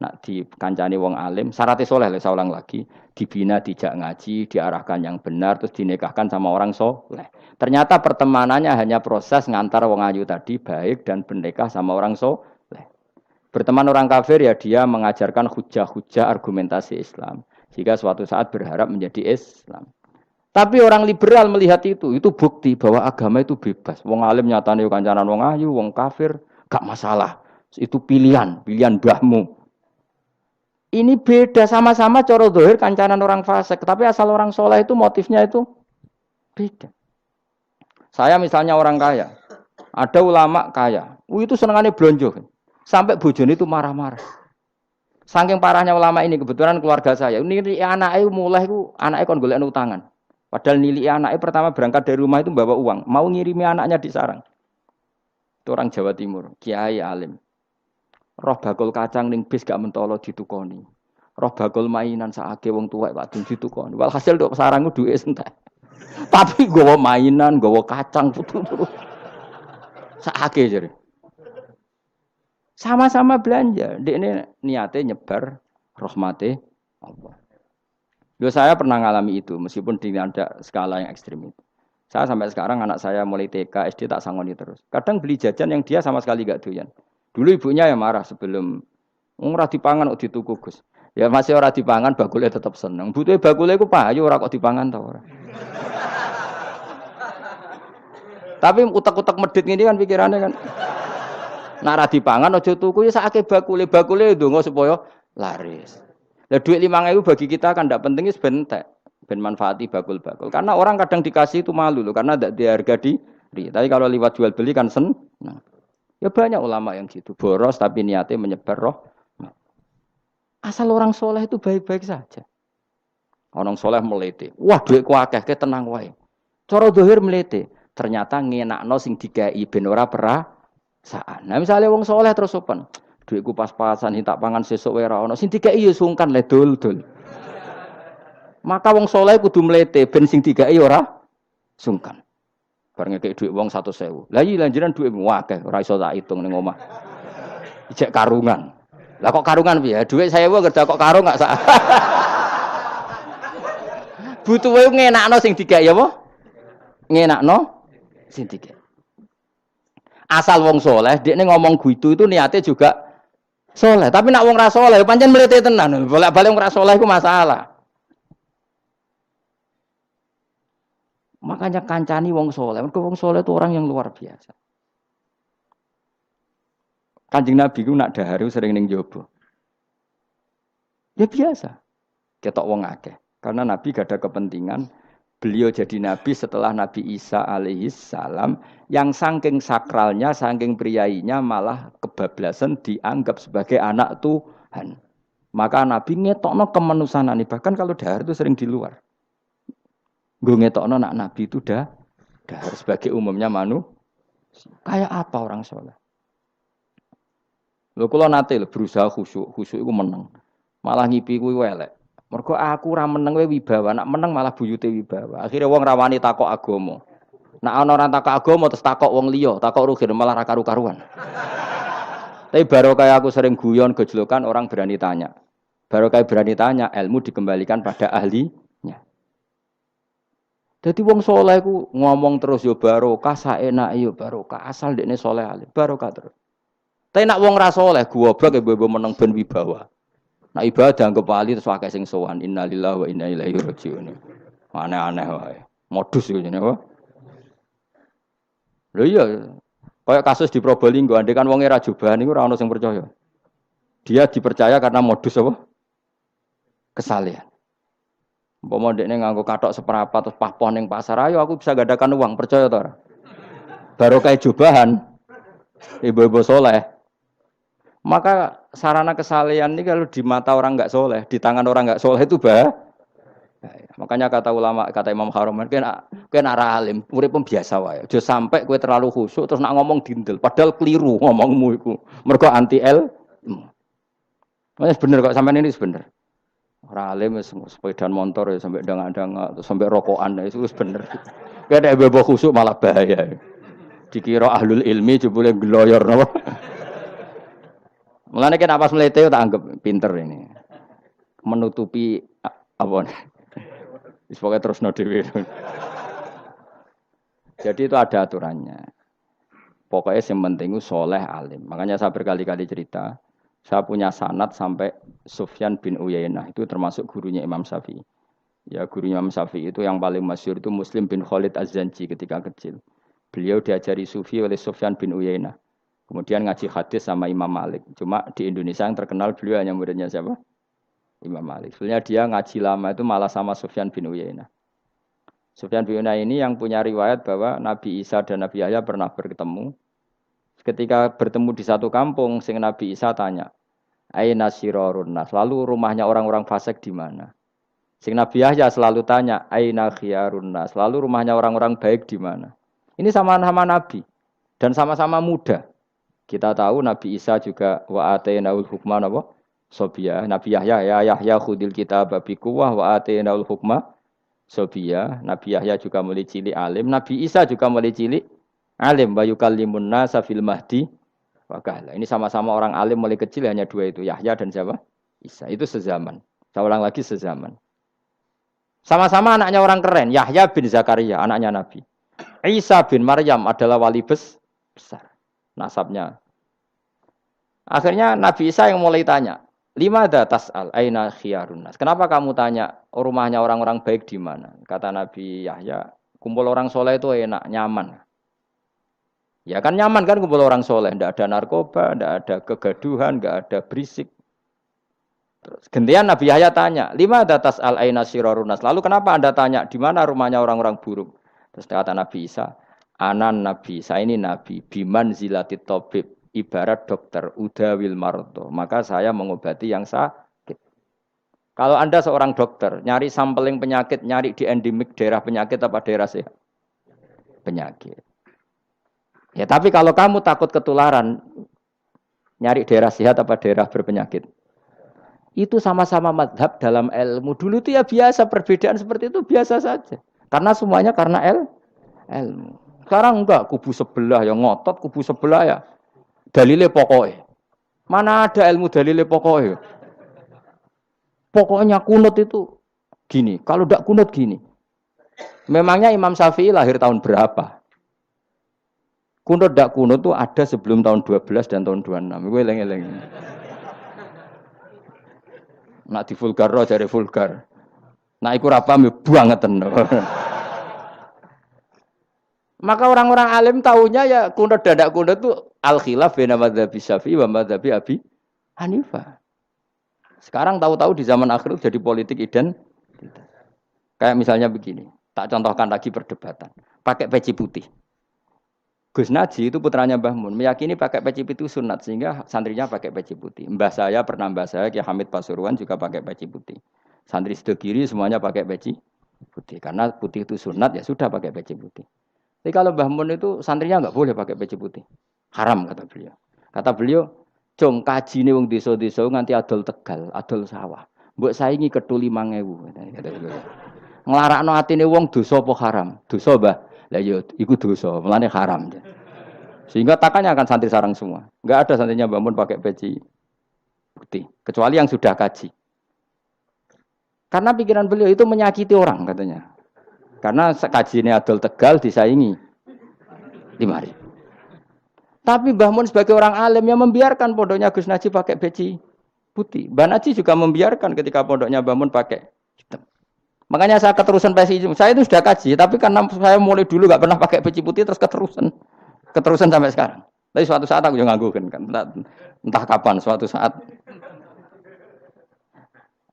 Nak dikancani wong alim, syaratnya soleh, saya ulang lagi, dibina, dijak ngaji, diarahkan yang benar, terus dinikahkan sama orang soleh. Ternyata pertemanannya hanya proses ngantar wong ayu tadi baik dan menikah sama orang soleh. Berteman orang kafir ya dia mengajarkan hujah-hujah argumentasi Islam. Jika suatu saat berharap menjadi Islam. Tapi orang liberal melihat itu bukti bahwa agama itu bebas. Wong alim nyatane kancanan wong ayu, wong kafir, gak masalah. Itu pilihan mbahmu. Ini beda sama-sama cara zahir kancanan orang fasik, tapi asal orang soleh itu motifnya itu beda. Saya misalnya orang kaya, ada ulama kaya, itu senengannya blonjo, sampai bojone itu marah-marah. Saking parahnya ulama ini, kebetulan keluarga saya, ini anaknya mulai anaknya kon golek utangan. Padahal nilai anaknya pertama berangkat dari rumah itu bawa uang, mau ngirimi anaknya di sarang. Itu orang Jawa Timur, kiai alim. Roh bakul kacang ning bis gak mentolo ditukoni. Roh bakul mainan saake wong tuwek Pak ditukoni. Walhasil tok sarang duwe entek. Tapi nggawa mainan, nggawa kacang putu-putu. Saake jare. Sama-sama belanja. Dekne niate nyebar rahmate Allah. Saya pernah ngalami itu meskipun di ada skala yang ekstrim itu. Saya sampai sekarang anak saya mulai TK, SD tak sangoni terus. Kadang beli jajan yang dia sama sekali gak doyan. Dulu ibunya yang marah sebelum ora dipangan kok dituku Gus. Ya masih ora dipangan bakule tetap seneng. Butuhe bakule iku payu ora kok dipangan ta ora. Tapi utek-utek medhit ngene kan pikirane kan. Nek ora dipangan aja tuku ya sakake bakule ndonga supaya laris. Lah duit 5.000 bagi kita kan ndak penting wis bentek. Ben manfaati bakul-bakul. Karena orang kadang dikasih itu malu loh karena ndak diharga diri. Tapi kalau lewat jual beli kan seneng. Ya banyak ulama yang gitu, boros tapi niatnya menyebar roh. Asal orang soleh itu baik-baik saja. Orang soleh melete, wah duitku akeh, tenang wae. Cara dohir melete, ternyata ngenakno sing dikai ben ora perasaan. Nah misalnya wong soleh terus sopan, duitku pas-pasan tak pangan sesuk wae ora ono, sing dikai ya sungkan le dul. Maka wong soleh kudu melete ben sing dikai ora sungkan. Bareng ngekek dhuwit wong 100.000. Lah iya lanjeran dhuwitmu akeh, ora iso tak hitung ning omah. Ijek karungan. Lah kok karungan piye? Dhuwit 1.000 kerja kok karung gak sak. Butuhe ngenakno sing digawe apa? Ngenakno sing digawe. Asal wong soleh, dekne ngomong gitu itu niatnya juga Soleh, tapi nak wong ra soleh pancen mlete tenan. Bolak-balik wong ra soleh iku masalah. Makanya kancani wong soleh. Mergo wong soleh itu orang yang luar biasa. Kanjeng Nabi ku nak dahar sering ning jaba. Ya biasa. Ketok wong akeh. Karena Nabi gak ada kepentingan beliau jadi Nabi setelah Nabi Isa alaihi salam yang saking sakralnya, saking priainya malah kebablasan dianggap sebagai anak Tuhan. Maka Nabi ngetokno kemanusiaan ini. Bahkan kalau dahar itu sering di luar. Gue ngetokno nak Nabi itu dahar sebagai umumnya kayak apa orang soleh. Lho kula nate lho berusaha khusyuk iku meneng. Malah ngipi kuwi elek. Mergo aku ora meneng wae wibawa, nak meneng malah buyute wibawa. Akhire wong rawani takok agama. Nak ana ora takok agama terus takok wong liya, takok rugi malah ra karu-karuan. Tapi baru kayak aku sering guyon gejlokan orang berani tanya. Baru kayak berani tanya, ilmu dikembalikan pada ahlinya. Jadi wong soleh ku ngomong terus yo barokah, saenake yo barokah, asal dekne soleh alim, barokah terus. Tapi nak wong ra soleh goblok e mbok meneng ben wibawa. Nak ibadah anggap wali terus akeh sing sowan, innalillahi wa inna ilaihi raji'un. Aneh-aneh wae. Modus iku jenenge apa? Lho iya, kayak kasus di Probolinggo, andai kan wong ra jubahan niku ora ono sing percaya. Dia dipercaya karena modus apa? Kesalehan. Umpama ndekne nganggo kathok seprapat terus pahpoh ning pasar, ayo aku bisa gadakan uang, percaya to ora? Baru kayak jubahan ibu-ibu soleh. Maka sarana kesalehan ini kalau di mata orang enggak soleh, di tangan orang enggak soleh itu bahaya. Makanya kata ulama, kata Imam Haroman, kena arah alim, urip biasa wae. Aja sampai kowe terlalu khusyuk terus nak ngomong dindel, padahal keliru ngomongmu iku. Mergo anti ilmu. Wes bener kok sampean ini bener. Ora alim wis sepedaan motor ya sampai dang-dang sampai rokokan itu wis bener. Kowe nek bebo khusyuk malah bahaya. Dikira ahlul ilmi jebule gloyor napa. Mulane kena pas mlete tak anggap pinter ini. Menutupi apa nih? Wis pokoke terusno dhewe. Jadi itu ada aturannya. Pokoknya yang penting itu soleh alim. Makanya saya berkali-kali cerita, saya punya sanad sampai Sufyan bin Uyainah itu termasuk gurunya Imam Syafi'i. Ya gurunya Imam Syafi'i itu yang paling masyhur itu Muslim bin Khalid Az-Zanji ketika kecil. Beliau diajari sufi oleh Sufyan bin Uyainah. Kemudian ngaji hadis sama Imam Malik. Cuma di Indonesia yang terkenal beliau hanya muridnya siapa? Imam Malik. Sebenarnya dia ngaji lama itu malah sama Sufyan bin Uyainah. Sufyan bin Uyainah ini yang punya riwayat bahwa Nabi Isa dan Nabi Yahya pernah bertemu. Ketika bertemu di satu kampung, sing Nabi Isa tanya, "Aina sirarun nas?" Lalu rumahnya orang-orang fasik di mana? Sing Nabi Yahya selalu tanya, "Aina khiyarun nas?" Lalu rumahnya orang-orang baik di mana? Ini sama-sama Nabi dan sama-sama muda. Kita tahu Nabi Isa juga wa atainaul hukma napa? Sobia. Nabi Yahya ya Yahya khudil kitab bi quwwah wa atainaul hukma sobia. Nabi Yahya juga mulai cilik alim, Nabi Isa juga mulai cilik alim wa yukallimun nasa fil mahdi wa kahla. Ini sama-sama orang alim mulai kecil hanya dua itu, Yahya dan siapa? Isa. Itu sezaman. Saya ulang lagi sezaman. Sama-sama anaknya orang keren, Yahya bin Zakaria, anaknya Nabi. Isa bin Maryam adalah wali besar. Nasabnya. Akhirnya Nabi Isa yang mulai tanya, "Limada tas'al aina khiyarun nas?" Kenapa kamu tanya rumahnya orang-orang baik di mana? Kata Nabi Yahya, kumpul orang soleh itu enak, nyaman. Ya kan nyaman kan kumpul orang soleh, tidak ada narkoba, tidak ada kegaduhan, tidak ada berisik. Terus gantian Nabi Yahya tanya, "Limada tas'al aina sirarun nas?" Lalu kenapa Anda tanya di mana rumahnya orang-orang buruk? Terus kata Nabi Isa, "Anan Nabi, saya ini Nabi, biman zilatit tabib." Ibarat dokter udawil marto, maka saya mengobati yang sakit. Kalau Anda seorang dokter, nyari sampling penyakit, nyari di endemik daerah penyakit apa daerah sehat? Penyakit. Ya tapi kalau kamu takut ketularan, nyari daerah sehat apa daerah berpenyakit? Itu sama-sama madhab dalam ilmu. Dulu itu ya biasa, perbedaan seperti itu biasa saja. Karena semuanya karena ilmu. Sekarang enggak, kubu sebelah yang ngotot, kubu sebelah ya dalile pokoknya. Mana ada ilmu dalile pokoknya? Pokoknya kunut itu gini. Kalau tidak kunut gini. Memangnya Imam Syafi'i lahir tahun berapa? Kunut tidak kunut itu ada sebelum tahun 12 dan tahun 26. Gue eleng-eleng. Nak di vulgar jare vulgar. Nah iku ra paham buangeten. Maka orang-orang alim tahunya ya kunut dadak kunut itu al-khilaf baina madzhabi Syafi'i wa madzhabi Abi Hanifah. Sekarang tahu-tahu di zaman akhir jadi politik identitas. Kayak misalnya begini, tak contohkan lagi perdebatan. Pakai peci putih. Gus Naji itu putranya Mbah Mun, meyakini pakai peci putih sunat sehingga santrinya pakai peci putih. Mbah saya, Kiai Hamid Pasuruan juga pakai peci putih. Santri Sidogiri semuanya pakai peci putih karena putih itu sunat ya sudah pakai peci putih. Tapi kalau Mbah Mun itu santrinya enggak boleh pakai peci putih. Haram kata beliau. Kata beliau, "Cung kajine wong desa-desa nganti adol Tegal, adol sawah. Mbok saingi ketu 5.000." Kata beliau. Nglarakno atine wong dosa apa haram? Dosa, Mbah. Lah ya iku dosa, mulane haram. Sehingga takannya akan santri sarang semua. Enggak ada santrinya Mbah Mun pakai peci putih, kecuali yang sudah kaji. Karena pikiran beliau itu menyakiti orang katanya. Karena kaji ini adol Tegal disaingi 5.000. Tapi Mbah Mun sebagai orang alim yang membiarkan pondoknya Gus Naji pakai peci putih. Mbah Naji juga membiarkan ketika pondoknya Mbah Mun pakai hitam. Makanya saya keterusan peci. Saya itu sudah kaji, tapi karena saya mulai dulu nggak pernah pakai peci putih terus keterusan sampai sekarang. Tapi suatu saat aku juga nganggukan kan, entah kapan suatu saat.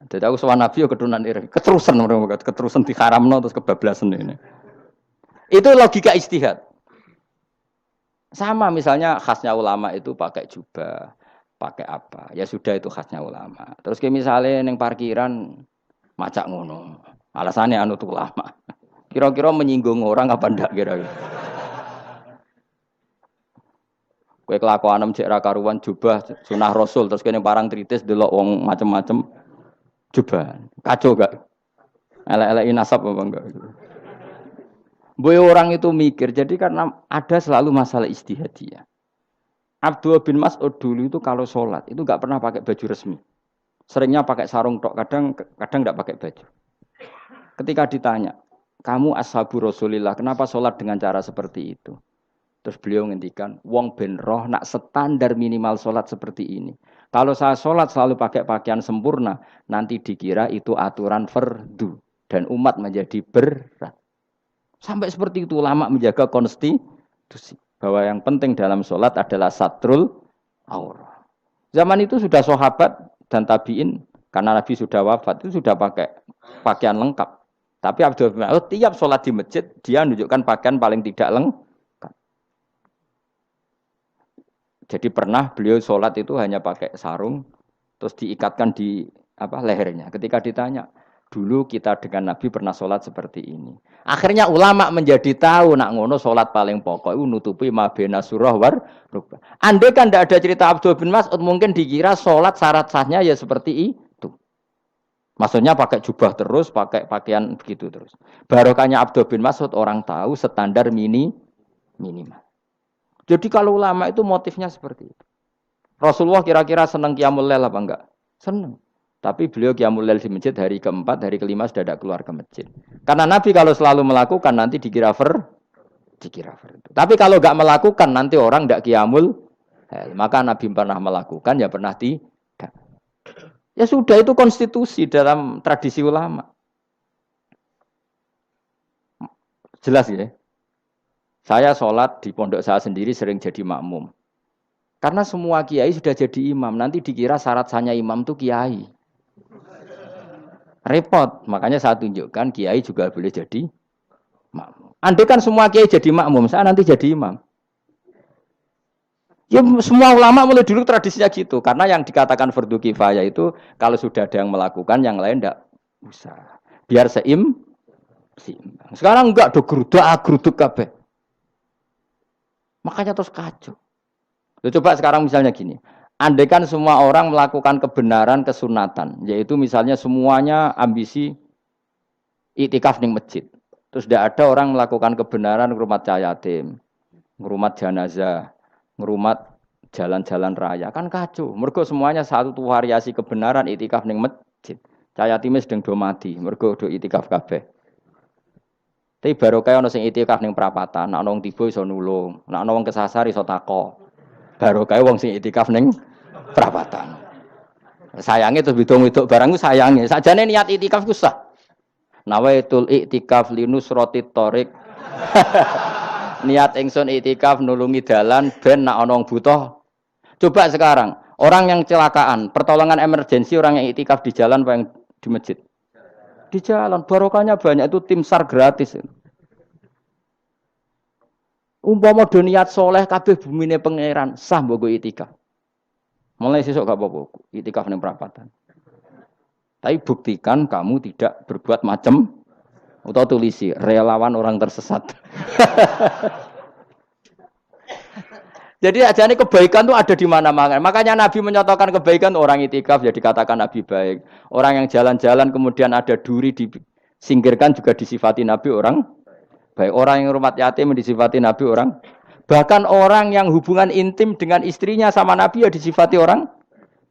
Jadi aku sowan Nabi yo keturunan iri. Keterusan diharamno terus kebablasan ini. Itu logika ijtihad. Sama misalnya khasnya ulama itu pakai jubah, pakai apa? Ya sudah itu khasnya ulama. Terus kayak misalnya ning parkiran macak ngono. Alasannya anut ulama. Kira-kira menyinggung orang apa ndak kira-kira? Kowe kelakuanem cek ra karuan jubah sunah Rasul terus kene parang tritis delok wong macem-macem. Coba, kacau gak? Elek-elekin nasab apa enggak? Boy orang itu mikir, jadi karena ada selalu masalah ijtihadiyah. Abdullah bin Mas'ud dulu itu kalau sholat itu enggak pernah pakai baju resmi. Seringnya pakai sarung tok, kadang enggak pakai baju. Ketika ditanya, kamu ashabu Rasulillah, kenapa sholat dengan cara seperti itu? Terus beliau ngendikan, wong ben roh nak standar minimal sholat seperti ini. Kalau saya sholat selalu pakai pakaian sempurna, nanti dikira itu aturan fardu dan umat menjadi berat. Sampai seperti itu ulama menjaga konstitusi bahwa yang penting dalam sholat adalah satrul aurah. Zaman itu sudah sahabat dan tabiin karena Nabi sudah wafat itu sudah pakai pakaian lengkap. Tapi Abdul bin Mas'ud tiap sholat di masjid dia menunjukkan pakaian paling tidak lengkap. Jadi pernah beliau sholat itu hanya pakai sarung, terus diikatkan di lehernya. Ketika ditanya, dulu kita dengan Nabi pernah sholat seperti ini. Akhirnya ulama menjadi tahu nak ngono sholat paling pokok itu nutupi mabena surah war rukbah. Andai kan tidak ada cerita Abdul bin Mas'ud, mungkin dikira sholat syarat sahnya ya seperti itu. Maksudnya pakai jubah terus, pakai pakaian begitu terus. Barokahnya Abdul bin Mas'ud orang tahu standar minimal. Jadi kalau ulama itu motifnya seperti itu. Rasulullah kira-kira senang qiyamul lail apa enggak? Senang. Tapi beliau qiyamul lail di masjid hari keempat, hari kelima sudah tidak keluar ke masjid. Karena Nabi kalau selalu melakukan nanti dikira fardu. Tapi kalau enggak melakukan nanti orang enggak qiyamul lail. Maka Nabi pernah melakukan ya pernah tidak. Ya sudah itu konstitusi dalam tradisi ulama. Jelas ya? Saya sholat di pondok saya sendiri sering jadi makmum. Karena semua kiai sudah jadi imam. Nanti dikira syarat sahnya imam itu kiai. Repot. Makanya saya tunjukkan kiai juga boleh jadi makmum. Andai kan semua kiai jadi makmum, saya nanti jadi imam. Ya semua ulama mulai dulu tradisinya gitu. Karena yang dikatakan fardu kifayah itu kalau sudah ada yang melakukan, yang lain tidak usah. Biar seimbang. Sekarang enggak do geruduk kabeh. Makanya terus kacau. Coba sekarang misalnya gini. Andai kan semua orang melakukan kebenaran kesunatan. Yaitu misalnya semuanya ambisi iktikaf di masjid. Terus tidak ada orang melakukan kebenaran ngrumat yatim, ngrumat jenazah, ngrumat jalan-jalan raya. Kan kacau. Mergo semuanya satu variasi kebenaran iktikaf di masjid. Yatime sedang do mati. Mergo do iktikaf kabeh. Tapi baru kaya ono sing itikaf ning prapatan, nek ono wong tiba iso nulung, nek ono wong kesasar iso tako. Baru kaya wong sing itikaf ning prapatan. Sayange terus bidung-bidung barang ku sayange. Sakjane niat iktikaf ku sah. Nawaitul iktikaf linusrati thoriq. Niat ingsun iktikaf nulungi dalan ben nak ana wong butuh. Coba sekarang, orang yang kecelakaan, pertolongan emergensi orang yang iktikaf di jalan apa yang di masjid? Di jalan, barokahnya banyak, itu tim SAR gratis. Umpama do niat soleh kabeh bumine pangeran, sah mbok iktikaf. Mulai sesuk gak apa-apa, iktikaf ning perapatan. Tapi buktikan kamu tidak berbuat macam atau tulisi relawan orang tersesat. Jadi ajane kebaikan itu ada di mana-mana. Makanya Nabi menyatakan kebaikan orang itikaf ya dikatakan Nabi baik. Orang yang jalan-jalan kemudian ada duri disingkirkan juga disifati Nabi orang baik. Orang yang rumah yatim disifati Nabi orang. Bahkan orang yang hubungan intim dengan istrinya sama Nabi ya disifati orang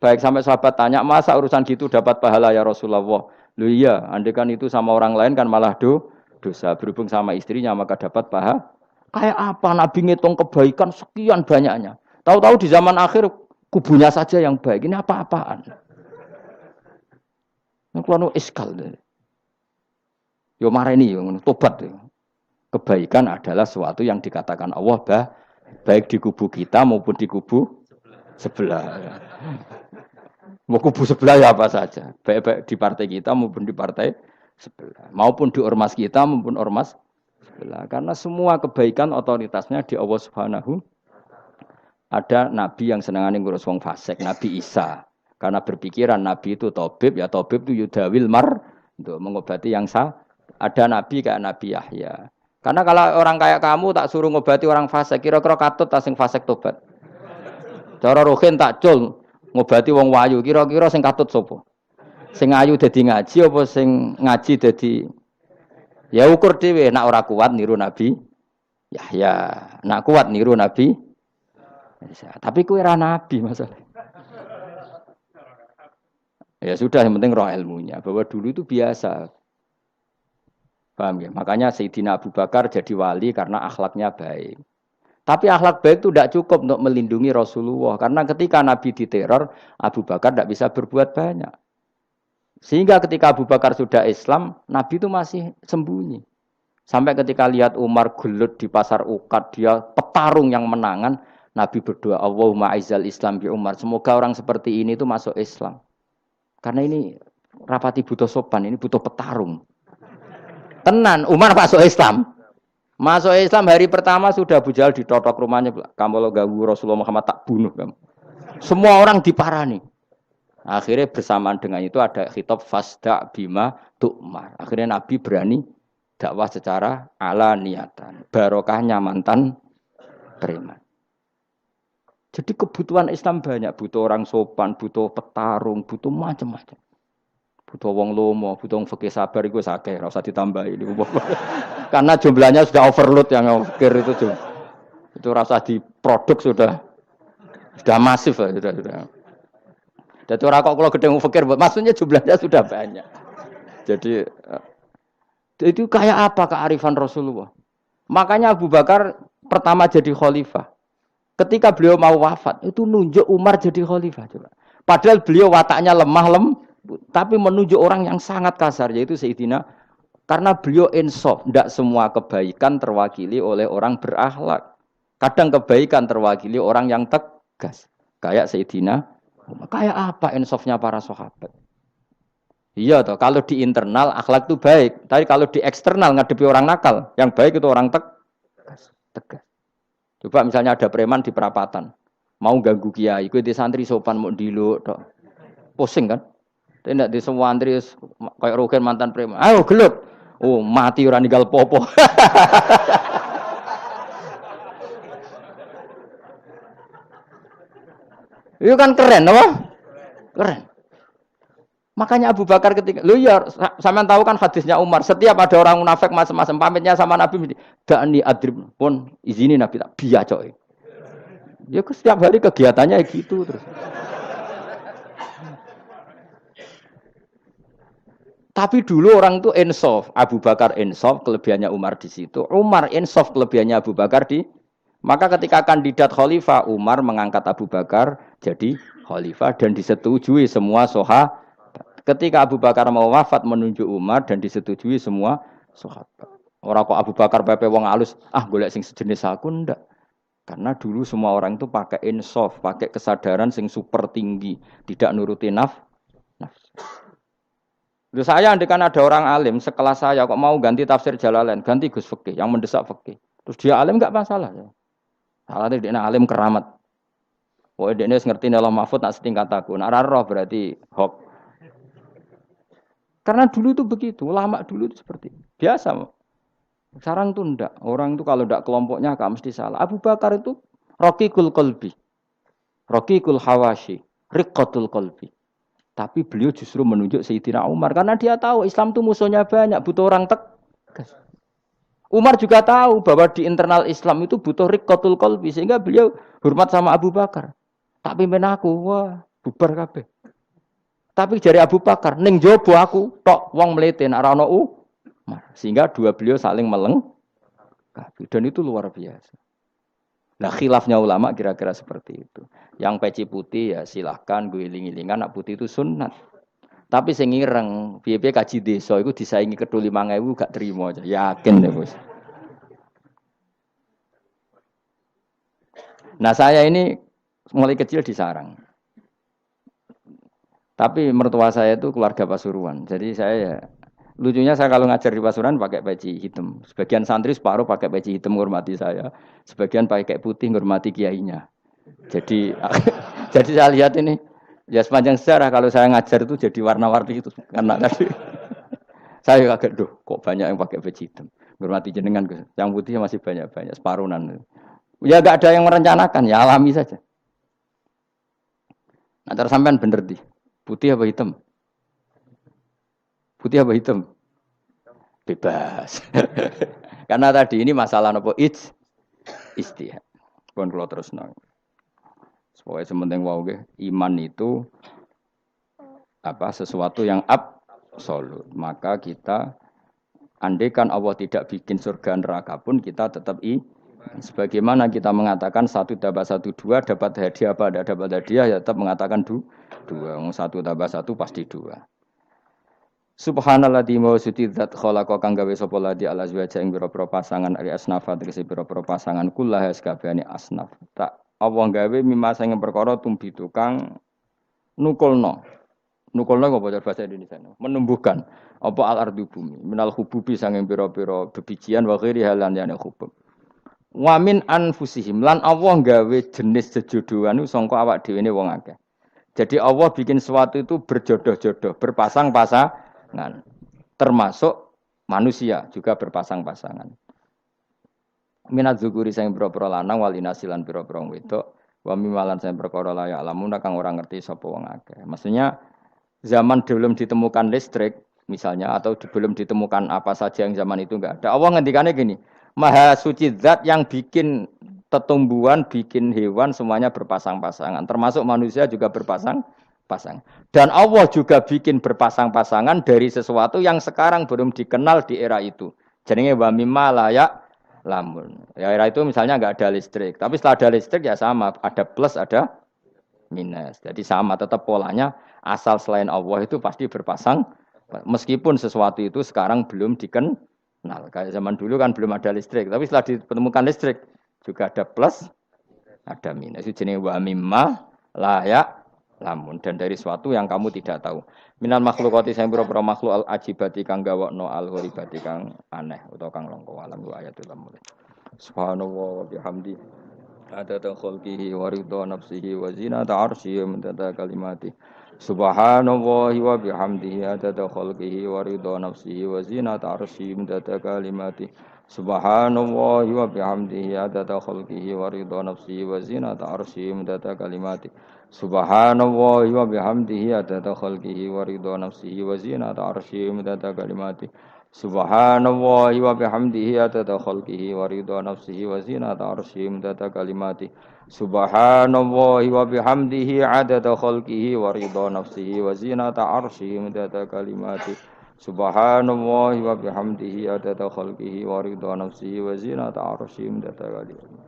baik. Sampai sahabat tanya, masa urusan gitu dapat pahala ya Rasulullah? Loh iya, andai kan itu sama orang lain kan malah dosa. Berhubung sama istrinya maka dapat pahala. Kayak apa Nabi ngitung kebaikan sekian banyaknya. Tahu-tahu di zaman akhir kubunya saja yang baik. Ini apa-apaan? Ini kalau iskal. Yo mareni yo tobat. Kebaikan adalah sesuatu yang dikatakan Allah baik di kubu kita maupun di kubu sebelah. Mau kubu sebelah ya apa saja. Baik di partai kita maupun di partai sebelah. Maupun di ormas kita maupun ormas karena semua kebaikan otoritasnya di Allah Subhanahu. Ada nabi yang senengane ngurus wong fasik, Nabi Isa. Karena berpikiran nabi itu tabib, ya tabib itu yudawil mar untuk mengobati yang sah. Ada nabi kayak Nabi Yahya. Karena kalau orang kayak kamu tak suruh ngobati orang fasik, kira-kira katut ta sing fasik tobat. Cara rohin tak cul ngobati wong wayu, kira-kira sing katut sapa? Sing ayu dadi ngaji apa sing ngaji dadi ya ukur dhewe, nak ora kuat niru Nabi Yahya, nak kuat niru Nabi Isa. Tapi kowe ora nabi masalah. Ya sudah, yang penting roh ilmunya. Bahwa dulu itu biasa. Paham ya? Makanya Sayyidina Abu Bakar jadi wali karena akhlaknya baik. Tapi akhlak baik itu tidak cukup untuk melindungi Rasulullah. Karena ketika Nabi diteror, Abu Bakar tidak bisa berbuat banyak. Sehingga ketika Abu Bakar sudah Islam, Nabi itu masih sembunyi. Sampai ketika lihat Umar gelut di pasar Uqad, dia petarung yang menangan, Nabi berdoa, Allahumma aizal Islam bi Umar. Semoga orang seperti ini itu masuk Islam. Karena ini rapati butuh sopan, ini butuh petarung. Tenan, Umar masuk Islam. Masuk Islam hari pertama sudah Abu Jahal ditotok rumahnya. Kamu kalau ganggu Rasulullah Muhammad tak bunuh kamu. Semua orang diparani. Akhirnya bersamaan dengan itu ada khitab fasda bima tu'mar. Akhirnya Nabi berani dakwah secara ala niatan. Barokahnya mantan preman. Jadi kebutuhan Islam banyak. Butuh orang sopan, butuh petarung, butuh macam-macam. Butuh wong lomo, butuh wong fikih sabar itu sakeh, ora usah ditambahi. Karena jumlahnya sudah overload yang fikir itu. Itu rasa diproduk sudah masif sudah. Jadi orang kok kalau gedeng fikir, maksudnya jumlahnya sudah banyak. Jadi itu kayak apa kearifan Rasulullah? Makanya Abu Bakar pertama jadi khalifah. Ketika beliau mau wafat, itu nunjuk Umar jadi khalifah. Coba. Padahal beliau wataknya lemah tapi menunjuk orang yang sangat kasar, yaitu Sayyidina. Karena beliau insaf, tidak semua kebaikan terwakili oleh orang berakhlak. Kadang kebaikan terwakili orang yang tegas. Kayak Sayyidina. Kayak apa insafnya para sahabat? Iya toh, kalau di internal akhlak itu baik, tapi kalau di eksternal ngadepi orang nakal, yang baik itu orang tegas. Coba misalnya ada preman di perapatan, mau ganggu kiai, itu di santri sopan mau diluk, toh. Pusing kan? Tidak di semua santri kayak Rogen mantan preman. Ayo gelut, oh mati orang ninggal popo. Itu kan keren, apa? Keren. Makanya Abu Bakar ketika, lu ya, sampean tahu kan hadisnya Umar. Setiap ada orang munafik macam-macam pamitnya sama Nabi, da'ni adrib pun izini Nabi tak biacok. Ya setiap hari kegiatannya gitu terus. Tapi dulu orang itu insaf. Abu Bakar insaf, kelebihannya Umar di situ. Umar insaf, kelebihannya Abu Bakar di. Maka ketika kandidat khalifah, Umar mengangkat Abu Bakar jadi khalifah dan disetujui semua sahabat. Ketika Abu Bakar mau wafat menunjuk Umar dan disetujui semua sahabat. Orang kok Abu Bakar pepe wong alus, golek sing sejenis aku ndak. Karena dulu semua orang itu pakai insaf, pakai kesadaran sing super tinggi, tidak nuruti nafsu. Loh saya andekan ada orang alim sekelas saya kok mau ganti tafsir Jalalain, ganti Gus Fikih yang mendesak fikih. Terus dia alim enggak masalah ya. Salah dia alim keramat. Oh dia ngerti dalam mahfud nak setingkat aku. Nak roh berarti hok. Karena dulu itu begitu, lama dulu itu seperti itu. Biasa. Sekarang tuh enggak. Orang itu kalau enggak kelompoknya enggak mesti salah. Abu Bakar itu Raqiqul Qalbi. Raqiqul Hawashi, Riqqatul Qalbi. Tapi beliau justru menunjuk Sayyidina Umar karena dia tahu Islam itu musuhnya banyak, butuh orang tegas. Umar juga tahu bahwa di internal Islam itu butuh riqqatul qalbi sehingga beliau hormat sama Abu Bakar. Tak pimpin aku, wah, bubar kabeh. Tapi dari Abu Bakar, ning jobo aku tok wong mlete nek ora ono Umar. Sehingga dua beliau saling melengkapi dan itu luar biasa. Nah khilafnya ulama kira-kira seperti itu. Yang peci putih ya silahkan gue iling-ilingan, nak putih itu sunat. Tapi sing ireng, piye-piye kaji desa iku disaingi kedul 5.000 gak terima aja. Yakin deh, Bos. Nah, saya ini mulai kecil di sarang. Tapi mertua saya itu keluarga Pasuruan. Jadi saya lucunya saya kalau ngajar di Pasuruan pakai peci hitam. Sebagian santri separuh pakai peci hitam menghormati saya. Sebagian pakai putih menghormati kiainya. Jadi jadi saya lihat ini ya sepanjang sejarah kalau saya ngajar itu jadi warna-warni itu karena tadi saya kaget kok banyak yang pakai peci hitam. Menghormati jenengan yang putih masih banyak separuhan. Ya enggak ada yang merencanakan, ya alami saja. Nah, terus sampean bener di putih apa hitam? Putih apa hitam? Bebas. Karena tadi ini masalah nopo istihad. Pun kalau terus nang. Supaya sementing wau iman itu sesuatu yang absolut. Maka kita andaikan Allah tidak bikin surga neraka pun kita tetap sebagaimana kita mengatakan 1 tambah 1 2 dapat hadiah apa tidak dapat hadiah ya tetap mengatakan 2. 1 tambah 1 pasti 2. Subhanalladzi mawsuti dzat khalaqa kang gawe sapa ladi ala azwaja ing pira-pira pasangan ari asnafa tegese pira-pira pasangan kullah sakabehane asnaf. Tak Allah gawe mimma sing perkara tumbi tukang nukulno. Nukulno apa bahasa Indonesia? Menumbuhkan apa al-ardu bumi minal hububi sanging pira-pira bebijian wa ghairi halan yana hubub. Wa min anfusihim lan Allah gawe jenis jejodohan sangka awak dhewe ne wong akeh. Jadi Allah bikin sesuatu itu berjodoh-jodoh, berpasang-pasangan. Termasuk manusia juga berpasang-pasangan. Minat zukuri sing pira-pira lanang wal inasilan pira-pira wedok wa mimalan sing perkara la ya'lamun kang ora ngerti sapa wong akeh. Maksudnya zaman belum ditemukan listrik misalnya atau belum ditemukan apa saja yang zaman itu enggak ada. Allah ngendikane gini, Maha suci zat yang bikin tumbuhan, bikin hewan semuanya berpasang-pasangan, termasuk manusia juga berpasang-pasangan. Dan Allah juga bikin berpasang-pasangan dari sesuatu yang sekarang belum dikenal di era itu. Jenenge wa mimma layak lamun. Ya era itu misalnya enggak ada listrik, tapi setelah ada listrik ya sama, ada plus ada minus. Jadi sama tetap polanya asal selain Allah itu pasti berpasang meskipun sesuatu itu sekarang belum dikenal. Kayak zaman dulu kan belum ada listrik, tapi setelah ditemukan listrik juga ada plus ada minus. Itu jenenge wa mimma layak lamun dan dari sesuatu yang kamu tidak tahu. Minal makhlukati sing pira-pira makhluk al ajibati kang gawakno al gharibati kang aneh utawa kang langka alam wa ayatul mulk. Subhanallah wa bihamdi adada khalqihi wa ridha nafsihi wa zinata arsyihi wa midada kalimati. Subhanallah wa bihamdihi adada khalqihi wa ridha nafsihi wa zinata arsyihi wa midada kalimati. Subhanallah wa bihamdihi adada khalqihi wa ridha nafsihi wa zinata arsyihi wa midada kalimati. Subhanallah wa bihamdihi adada khalqihi wa ridha nafsihi wa zinata arsyihi midada kalimati. Subhanallah wa bihamdihi adada khalqihi wa ridha nafsihi wa zinata arsyihi midada kalimati. Subhanallah wa bihamdihi adada khalqihi wa ridha nafsihi wa zinata arsyihi midada kalimati. Subhanallah wa bihamdihi adada khalqihi wa ridha nafsihi wa zinata arsyihi midada kalimati.